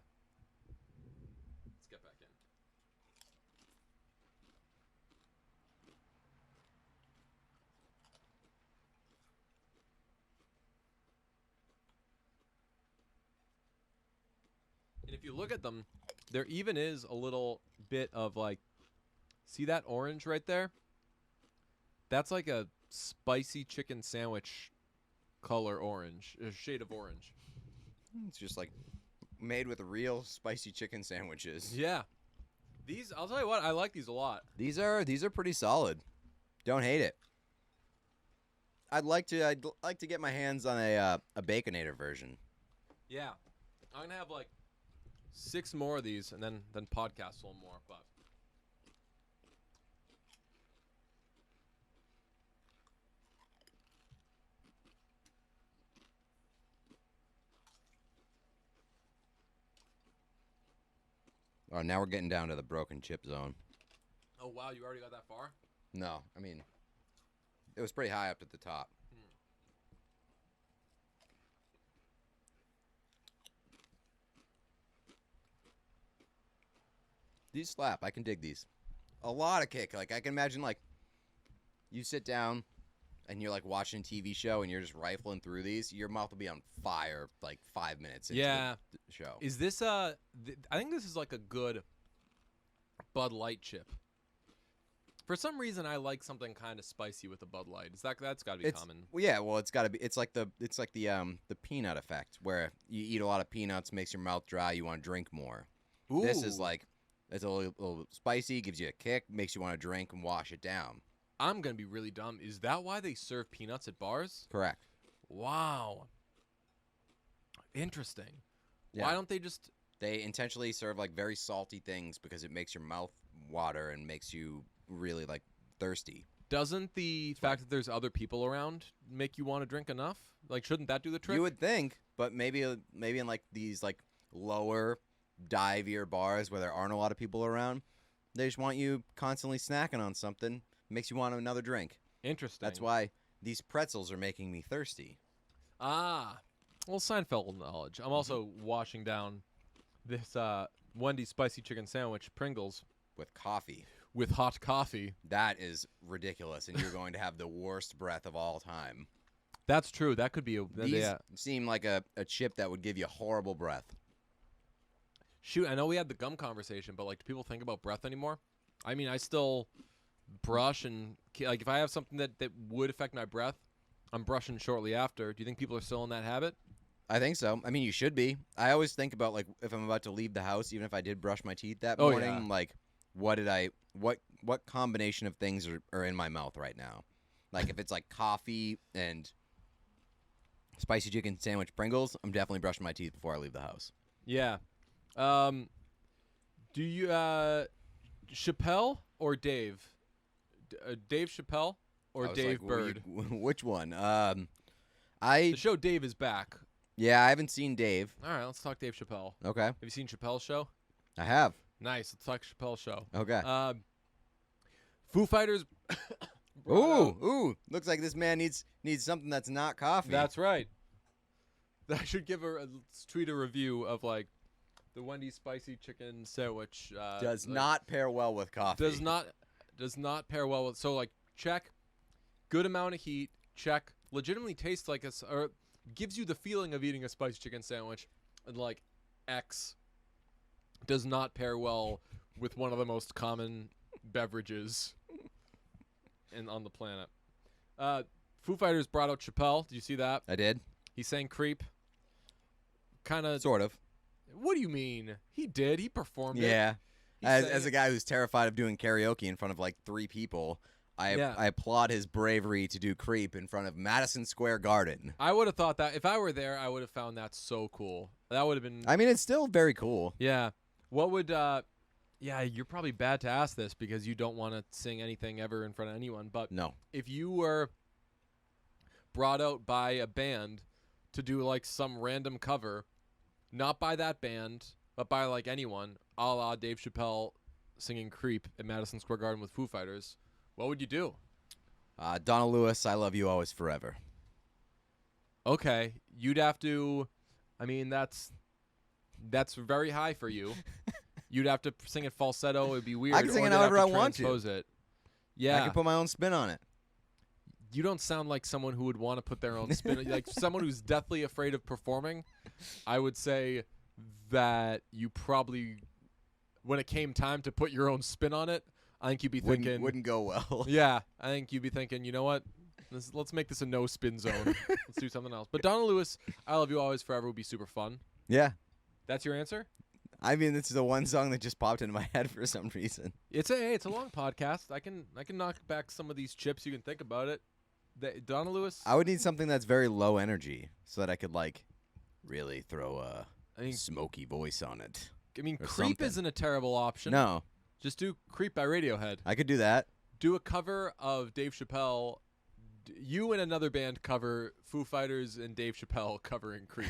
Let's get back in. And if you look at them, there even is a little bit of like, see that orange right there? That's like a spicy chicken sandwich color orange, a shade of orange. It's just like made with real spicy chicken sandwiches. Yeah. These, I'll tell you what, I like these a lot. These are pretty solid. Don't hate it. I'd like to get my hands on a Baconator version. Yeah. I'm going to have like 6 more of these and then podcast a little more, but Oh, now we're getting down to the broken chip zone. oh wow, you already got that far? No, I mean, it was pretty high up at the top. These slap. I can dig these. A lot of kick. Like, I can imagine, like, you sit down and you're, like, watching a TV show and you're just rifling through these. Your mouth will be on fire, like, 5 minutes into Yeah. the show. Is this I think this is like a good Bud Light chip. For some reason, I like something kind of spicy with a Bud Light. That's got to be common? Well, yeah, well, it's got to be. It's like the peanut effect, where you eat a lot of peanuts, makes your mouth dry, you want to drink more. Ooh. This is like, it's a little spicy, gives you a kick, makes you want to drink and wash it down. I'm gonna be really dumb. Is that why they serve peanuts at bars? Correct. Wow. Interesting. Yeah. Why don't they just? They intentionally serve like very salty things because it makes your mouth water and makes you really like thirsty. Doesn't the fact that there's other people around make you want to drink enough? Like, shouldn't that do the trick? You would think, but maybe in like these like lower, divier bars where there aren't a lot of people around, they just want you constantly snacking on something. Makes you want another drink. Interesting. That's why these pretzels are making me thirsty. Ah, well, Seinfeld knowledge. I'm also washing down this Wendy spicy chicken sandwich, Pringles, With coffee. with hot coffee. That is ridiculous, and you're going to have the worst breath of all time. That's true. That could be a These yeah. seem like a chip that would give you horrible breath. Shoot, I know we had the gum conversation, but like, do people think about breath anymore? I mean, I still brush and like if I have something that would affect my breath, I'm brushing shortly after. Do you think people are still in that habit? I think so. I mean, you should be. I always think about like if I'm about to leave the house, even if I did brush my teeth that Oh, morning, yeah. like what combination of things are in my mouth right now? Like if it's like coffee and spicy chicken sandwich Pringles, I'm definitely brushing my teeth before I leave the house. Yeah. Do you Chappelle or Dave? Dave Chappelle or I was Dave like, Bird? Which one? The show Dave is back. Yeah, I haven't seen Dave. All right, let's talk Dave Chappelle. Okay, Have you seen Chappelle's show? I have. Nice. Let's talk Chappelle's show. Okay. Foo Fighters. Ooh! Looks like this man needs something that's not coffee. That's right. I should give let's tweet a review of like the Wendy spicy chicken sandwich. does like, not pair well with coffee. Does not pair well with. So like check, good amount of heat. Check, legitimately tastes like or gives you the feeling of eating a spicy chicken sandwich, and like X does not pair well with one of the most common beverages on the planet. Foo Fighters brought out Chappelle. Did you see that? I did. He sang "Creep." Kind of. Sort of. What do you mean? He did. He performed it. Yeah. He As sang a it. guy who's terrified of doing karaoke in front of like 3 people, I applaud his bravery to do Creep in front of Madison Square Garden. I would have thought that if I were there, I would have found that so cool. That would have been. I mean, it's still very cool. Yeah. What would yeah, you're probably bad to ask this because you don't want to sing anything ever in front of anyone, but No. if you were brought out by a band to do like some random cover, not by that band, but by like anyone, a la Dave Chappelle singing Creep at Madison Square Garden with Foo Fighters, what would you do? Donna Lewis, I Love You Always Forever. Okay, you'd have to, I mean, that's very high for you. You'd have to sing it falsetto. It would be weird. I can sing or it they'd however have I to want to. transpose it. Yeah. I can put my own spin on it. You don't sound like someone who would want to put their own spin. Like someone who's deathly afraid of performing. I would say that you probably, when it came time to put your own spin on it, I think you'd be thinking. Wouldn't go well. Yeah, I think you'd be thinking, you know what? Let's make this a no spin zone. Let's do something else. But Donna Lewis, I Love You Always Forever would be super fun. Yeah. That's your answer? I mean, this is the one song that just popped into my head for some reason. It's a long podcast. I can knock back some of these chips. You can think about it. Donna Lewis. I would need something that's very low energy so that I could like really throw a smoky voice on it. I mean, or Creep something. isn't a terrible option. No, Just do Creep by Radiohead. I could do that. Do a cover of Dave Chappelle. You and another band cover Foo Fighters and Dave Chappelle covering Creep.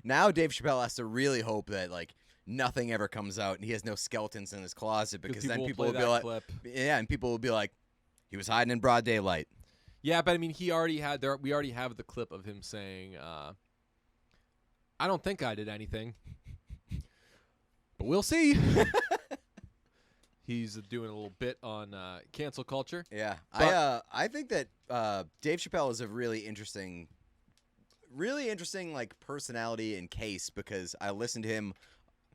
Now Dave Chappelle has to really hope that like nothing ever comes out and he has no skeletons in his closet because then people will play be that like, clip. yeah, and people will be like, he was hiding in broad daylight. Yeah, but I mean, he already had there. We already have the clip of him saying, "I don't think I did anything, but we'll see." He's doing a little bit on cancel culture. Yeah, But- I think that Dave Chappelle is a really interesting like personality and case because I listened to him.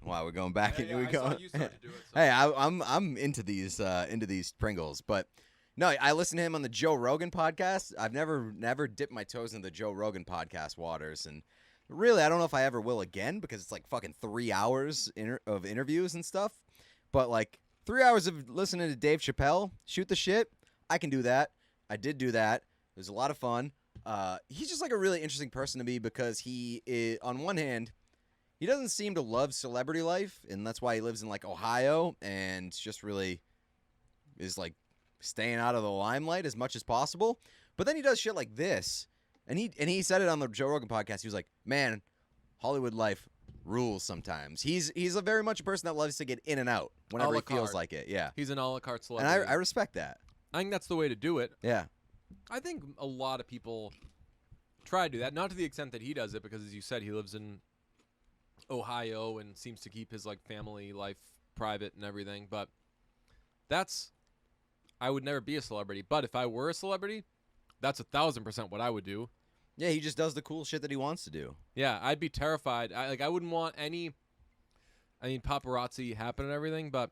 Wow, we're going back. Yeah, we I go. saw you started to do it. So. Hey, I'm into these Pringles, but no, I listened to him on the Joe Rogan podcast. I've never dipped my toes in the Joe Rogan podcast waters, and really, I don't know if I ever will again because it's like fucking 3 hours of interviews and stuff. But like 3 hours of listening to Dave Chappelle shoot the shit, I can do that. I did do that. It was a lot of fun. He's just like a really interesting person to me because he is, on one hand, he doesn't seem to love celebrity life, and that's why he lives in like Ohio and just really is like staying out of the limelight as much as possible. But then he does shit like this, and he said it on the Joe Rogan podcast. He was like, "Man, Hollywood life rules sometimes." He's a very much a person that loves to get in and out whenever A la he feels carte. like it. Yeah, He's an a la carte and celebrity. I respect that. I think that's the way to do it. Yeah, I think a lot of people try to do that, not to the extent that he does it, because as you said, he lives in Ohio and seems to keep his like family life private and everything. But I would never be a celebrity. But if I were a celebrity, that's 1,000% what I would do. yeah, he just does the cool shit that he wants to do. Yeah, I'd be terrified. I wouldn't want any. I mean, paparazzi happen and everything, but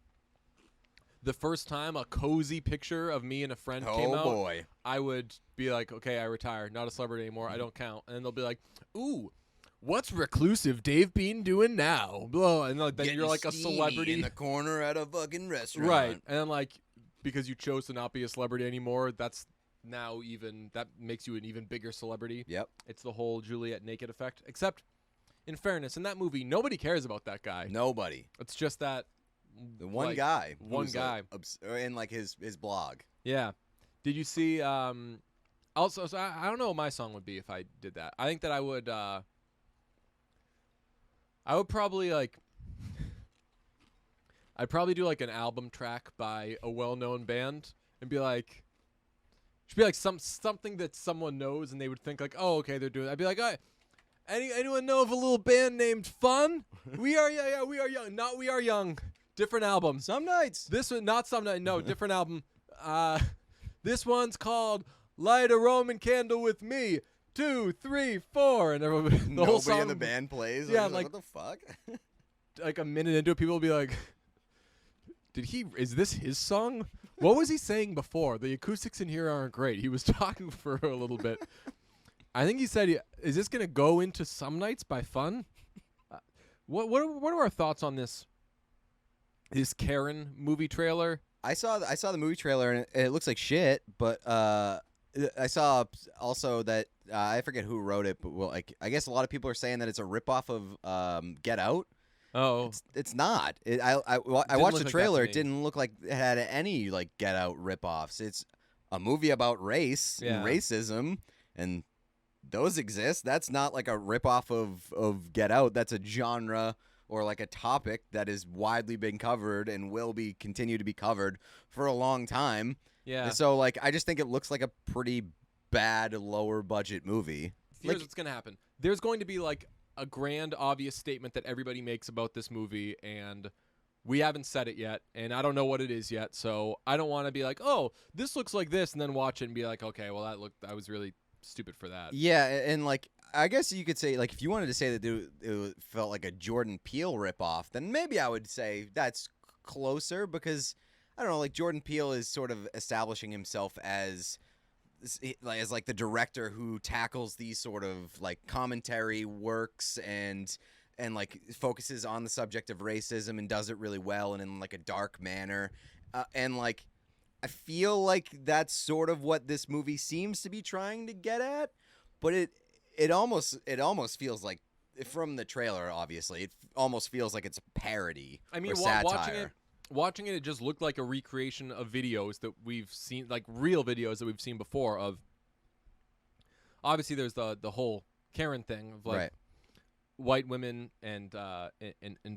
the first time a cozy picture of me and a friend came out, Boy, I would be like, okay, I retired, not a celebrity anymore. I don't count. And then they'll be like, ooh, what's reclusive Dave Bean doing now? Blah. And like, then Getting you're like a steamy celebrity, in the corner at a fucking restaurant. right? And then like, because you chose to not be a celebrity anymore, that's now that makes you an even bigger celebrity. Yep. It's the whole Juliet naked effect. Except, in fairness, in that movie, nobody cares about that guy. Nobody. It's just that The one like, guy. one who's, guy. Like, in like his blog. Yeah. Did you see? Also, so I don't know what my song would be if I did that. I think that I would probably like. I'd probably do like an album track by a well-known band and be like, should be like something that someone knows and they would think like, oh, okay, they're doing. I'd be like, anyone know of a little band named Fun? We are we are young. Not We Are Young. Different album. Some nights. This one, not some night. No, different album. This one's called "Light a Roman Candle with Me." 2, 3, 4, and everybody. The whole Nobody song. in the band plays. Yeah, I'm like- what the fuck? Like a minute into it, people will be like, Is this his song? What was he saying before? The acoustics in here aren't great. He was talking for a little bit. I think he said, is this going to go into Some Nights by Fun? What are our thoughts on this Karen movie trailer? I saw the movie trailer and it looks like shit. But I saw also that I forget who wrote it, but well, like I guess a lot of people are saying that it's a ripoff of Get Out, Oh, It's not. I Didn't watched look the like that trailer. to It me. didn't look like it had any like Get Out ripoffs. It's a movie about race and Yeah. racism, and those exist. That's not like a ripoff of Get Out. That's a genre or like a topic that is widely been covered and will be continue to be covered for a long time. yeah. And so like I just think it looks like a pretty bad lower budget movie. Here's Like what's gonna happen. There's going to be like a grand, obvious statement that everybody makes about this movie, and we haven't said it yet, and I don't know what it is yet. So I don't want to be like, oh, this looks like this, and then watch it and be like, okay, well I was really stupid for that. yeah, and like I guess you could say like if you wanted to say that it felt like a Jordan Peele ripoff, then maybe I would say that's closer because I don't know, like Jordan Peele is sort of establishing himself as like the director who tackles these sort of like commentary works and like focuses on the subject of racism and does it really well and in like a dark manner, and like I feel like that's sort of what this movie seems to be trying to get at, but it almost feels like from the trailer, obviously it almost feels like it's a parody. I mean, or satire. watching it just looked like a recreation of videos that we've seen, like real videos that we've seen before. Of obviously, there's the whole Karen thing of like Right. white women and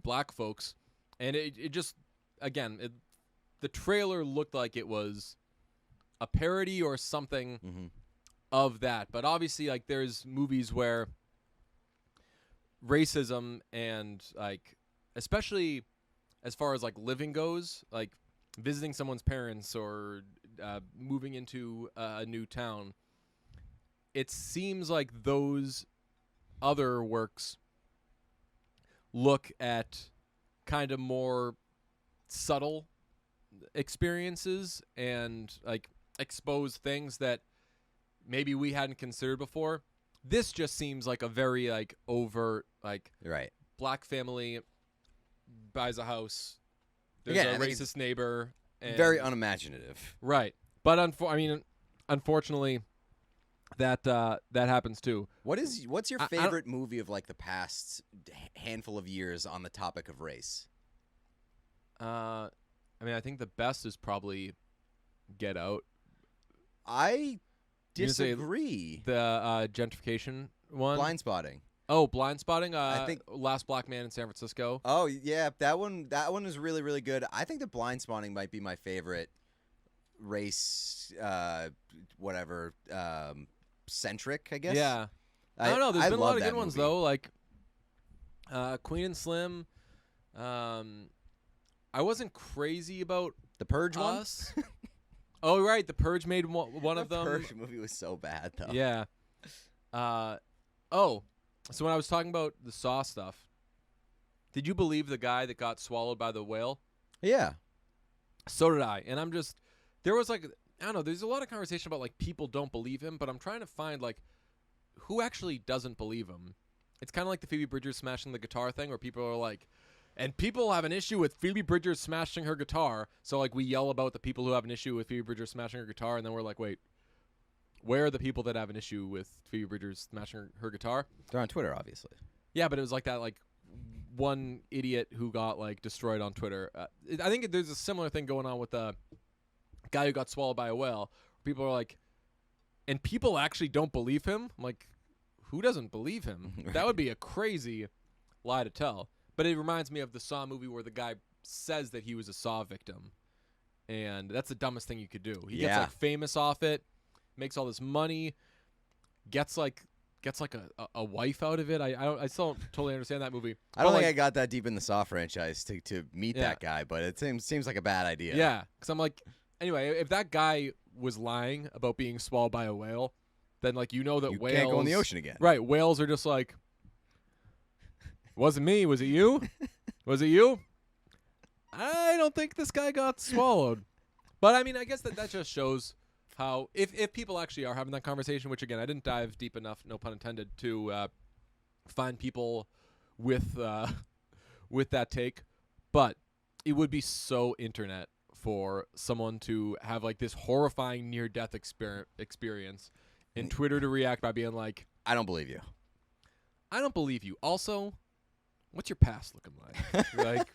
black folks, and it just again the trailer looked like it was a parody or something Mm-hmm. of that. But obviously, like there's movies where racism and like especially as far as like living goes, like visiting someone's parents or moving into a new town, it seems like those other works look at kind of more subtle experiences and like expose things that maybe we hadn't considered before. This just seems like a very like overt like Right. black family buys a house. There's Again, a I think it's racist neighbor. And, Very unimaginative. right, but unfortunately, that happens too. What's your I don't- favorite movie of like the past handful of years on the topic of race? I think the best is probably Get Out. I You're gonna say disagree. The gentrification one. Blind Spotting. Oh, Blind Spotting. I think- Last Black Man in San Francisco. Oh yeah, that one is really really good. I think that Blind Spotting might be my favorite race centric, I guess. Yeah. I don't know. There's been a lot love of that good ones movie. though, like Queen and Slim. I wasn't crazy about The Purge one. Us. Oh right, The Purge made one of The them. Purge movie was so bad though. Yeah. So when I was talking about the Saw stuff, did you believe the guy that got swallowed by the whale? Yeah. So did I. And there was like, I don't know, there's a lot of conversation about like people don't believe him, but I'm trying to find like who actually doesn't believe him. It's kind of like the Phoebe Bridgers smashing the guitar thing where people are like, and people have an issue with Phoebe Bridgers smashing her guitar. So like we yell about the people who have an issue with Phoebe Bridgers smashing her guitar, and then we're like, wait, where are the people that have an issue with Phoebe Bridgers smashing her guitar? They're on Twitter, obviously. Yeah, but it was like that, like one idiot who got like destroyed on Twitter. I think there's a similar thing going on with the guy who got swallowed by a whale. People are like, and people actually don't believe him. I'm like, who doesn't believe him? That would be a crazy lie to tell. But it reminds me of the Saw movie where the guy says that he was a Saw victim, and that's the dumbest thing you could do. He gets like famous off it, makes all this money, gets like a wife out of it. I still don't totally understand that movie. I don't But, think like, I got that deep in the Saw franchise to meet Yeah. that guy, but it seems like a bad idea. Yeah, because I'm like, anyway, if that guy was lying about being swallowed by a whale, then like you know that You whales can't go in the ocean again. Right, whales are just like, wasn't me, was it you? Was it you? I don't think this guy got swallowed. But I mean, I guess that just shows how if people actually are having that conversation, which again I didn't dive deep enough, no pun intended, to find people with that take, but it would be so internet for someone to have like this horrifying near-death experience, and Twitter to react by being like, I don't believe you. I don't believe you. Also, what's your past looking like? Like,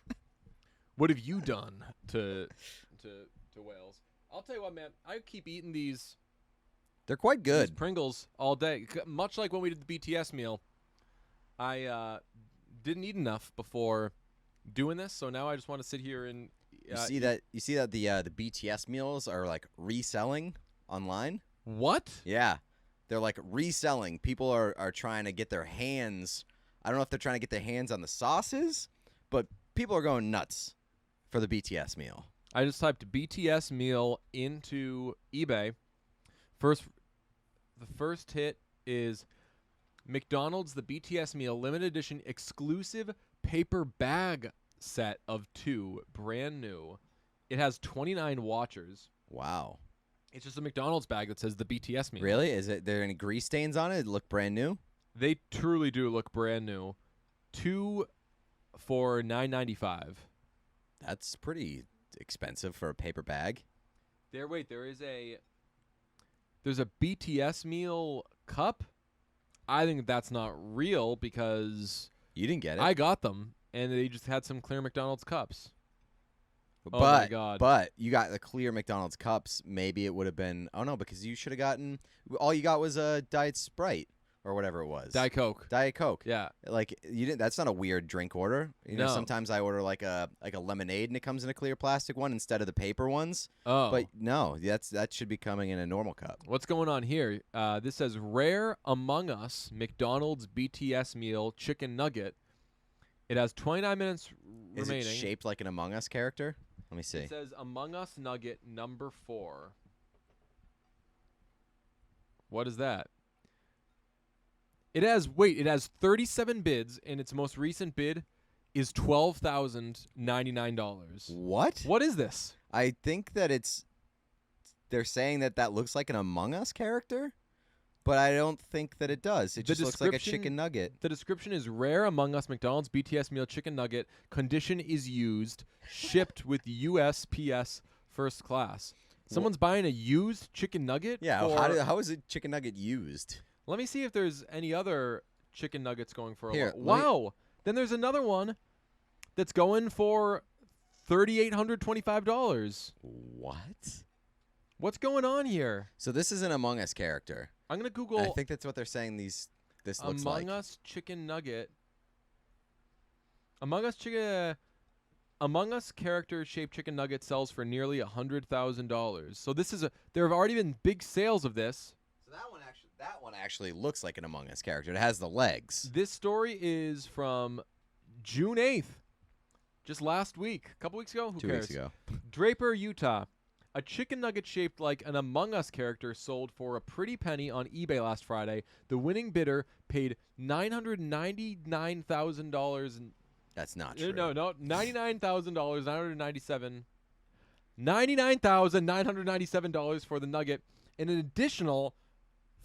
what have you done to whales? I'll tell you what, man. I keep eating these. They're quite These good. Pringles all day. Much like when we did the BTS meal, I didn't eat enough before doing this, so now I just want to sit here and You see that the BTS meals are like reselling online? What? Yeah. They're like reselling. People are trying to get their hands. I don't know if they're trying to get their hands on the sauces, but people are going nuts for the BTS meal. I just typed BTS meal into eBay. The first hit is McDonald's the BTS meal limited edition exclusive paper bag set of 2, brand new. It has 29 watchers. Wow. It's just a McDonald's bag that says the BTS meal. Really? Is there any grease stains on it? It look brand new? They truly do look brand new. 2 for $9.95. That's pretty expensive for a paper bag. There's a BTS meal cup. I think that's not real because You didn't get it. I got them and they just had some clear McDonald's cups. but, Oh my God. But you got the clear McDonald's cups. Maybe it would have been. Oh no, because you should have gotten. All you got was a Diet Sprite or whatever it was. Diet Coke. Diet Coke. Yeah. Like you didn't. That's not a weird drink order. You know, No. sometimes I order like a lemonade and it comes in a clear plastic one instead of the paper ones. Oh. But no, that should be coming in a normal cup. What's going on here? This says Rare Among Us McDonald's BTS meal chicken nugget. It has 29 minutes Is remaining. it shaped like an Among Us character? Let me see. It says Among Us nugget number 4. What is that? It has 37 bids, and its most recent bid is $12,099. What? What is this? I think that they're saying that looks like an Among Us character, but I don't think that it does. It The just looks like a description- chicken nugget. The description is Rare Among Us McDonald's BTS meal chicken nugget. Condition is used. Shipped with USPS first class. Someone's buying a used chicken nugget? Yeah, for- how is a chicken nugget used? Let me see if there's any other chicken nuggets going for Here, a lot. Wow. Then there's another one that's going for $3,825. What? What's going on here? So this is an Among Us character. I'm going to Google I think that's what they're saying this looks like. Among Us chicken nugget. Among Us character shaped chicken nugget sells for nearly $100,000. So there have already been big sales of this. So that one actually looks like an Among Us character. It has the legs. This story is from June 8th. Just last week. A couple weeks ago? Who 2 cares? weeks ago. Draper, Utah. A chicken nugget shaped like an Among Us character sold for a pretty penny on eBay last Friday. The winning bidder paid $999,000 and That's not true. no, $99,000, $99,997 for the nugget, and an additional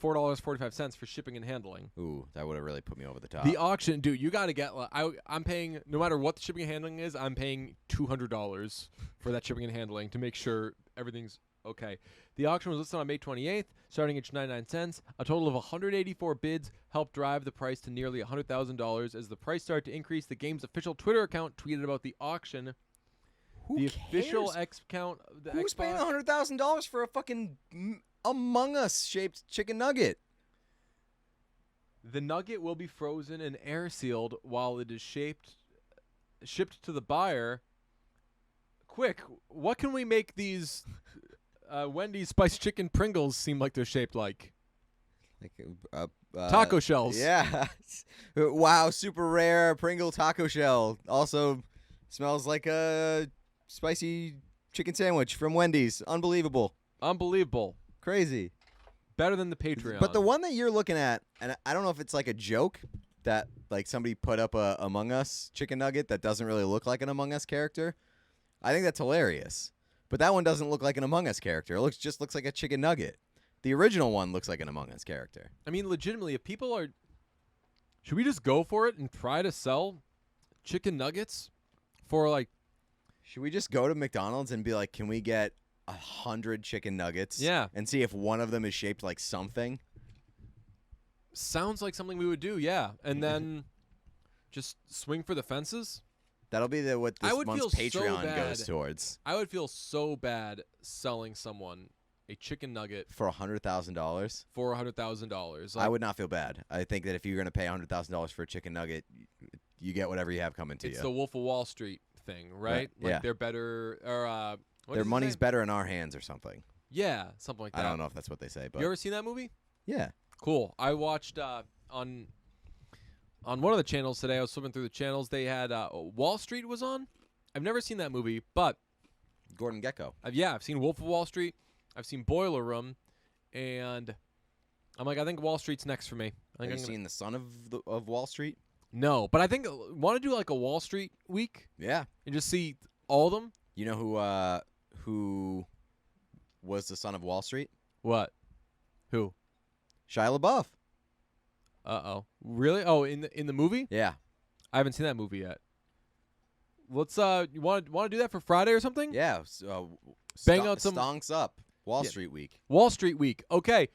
$4.45 for shipping and handling. Ooh, that would have really put me over the top. The auction, dude, you got to get. I'm paying, no matter what the shipping and handling is, I'm paying $200 for that shipping and handling to make sure everything's okay. The auction was listed on May 28th, starting at 99 cents. A total of 184 bids helped drive the price to nearly $100,000. As the price started to increase, the game's official Twitter account tweeted about the auction. Who The cares? official X account, the Who's paying Xbox- $100,000 for a fucking Among Us shaped chicken nugget? The nugget will be frozen and air sealed while it is shipped to the buyer. Quick, what can we make these Wendy's spiced chicken Pringles seem like they're shaped like? Like Taco shells. Yeah. Wow, super rare Pringle taco shell. Also smells like a spicy chicken sandwich from Wendy's. Unbelievable. Unbelievable. Crazy. Better than the Patreon. But the one that you're looking at, and I don't know if it's like a joke that like somebody put up a Among Us chicken nugget that doesn't really look like an Among Us character. I think that's hilarious. But that one doesn't look like an Among Us character. It just looks like a chicken nugget. The original one looks like an Among Us character. I mean, legitimately, if people are... Should we just go for it and try to sell chicken nuggets for like... Should we just go to McDonald's and be like, can we get 100 chicken nuggets? Yeah. And see if one of them is shaped like something? Sounds like something we would do, yeah. And then just swing for the fences. That'll be what I this would month's feel so Patreon bad. goes towards. I would feel so bad selling someone a chicken nugget For $100,000, for $100,000. I would not feel bad. I think that if you're going to pay $100,000 for a chicken nugget, you get whatever you have coming to It's you. the Wolf of Wall Street thing, right? Like yeah. they're better, or what Their is his money's name? better in our hands or something. Yeah, something like that. I don't know if that's what they say, but You ever seen that movie? yeah. Cool. I watched on one of the channels today. I was flipping through the channels. They had Wall Street was on. I've never seen that movie, but Gordon Gekko. I've seen Wolf of Wall Street. I've seen Boiler Room, and I'm like, I think Wall Street's next for me. I think Have you seen The Son of Wall Street? No, but I think want to do like a Wall Street week Yeah. and just see all of them. You know who was the son of Wall Street? What? Who? Shia LaBeouf. Really? Oh, in the movie? Yeah. I haven't seen that movie yet. Let's you want to do that for Friday or something? Yeah. So, Bang out some- stonks up. Wall Yeah. Street Week. Wall Street Week. Okay,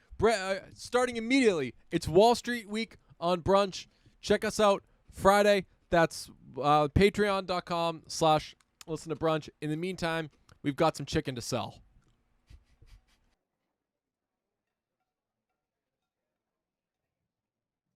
starting immediately. It's Wall Street Week on Brunch. Check us out Friday. That's patreon.com/listen to brunch. In the meantime, we've got some chicken to sell.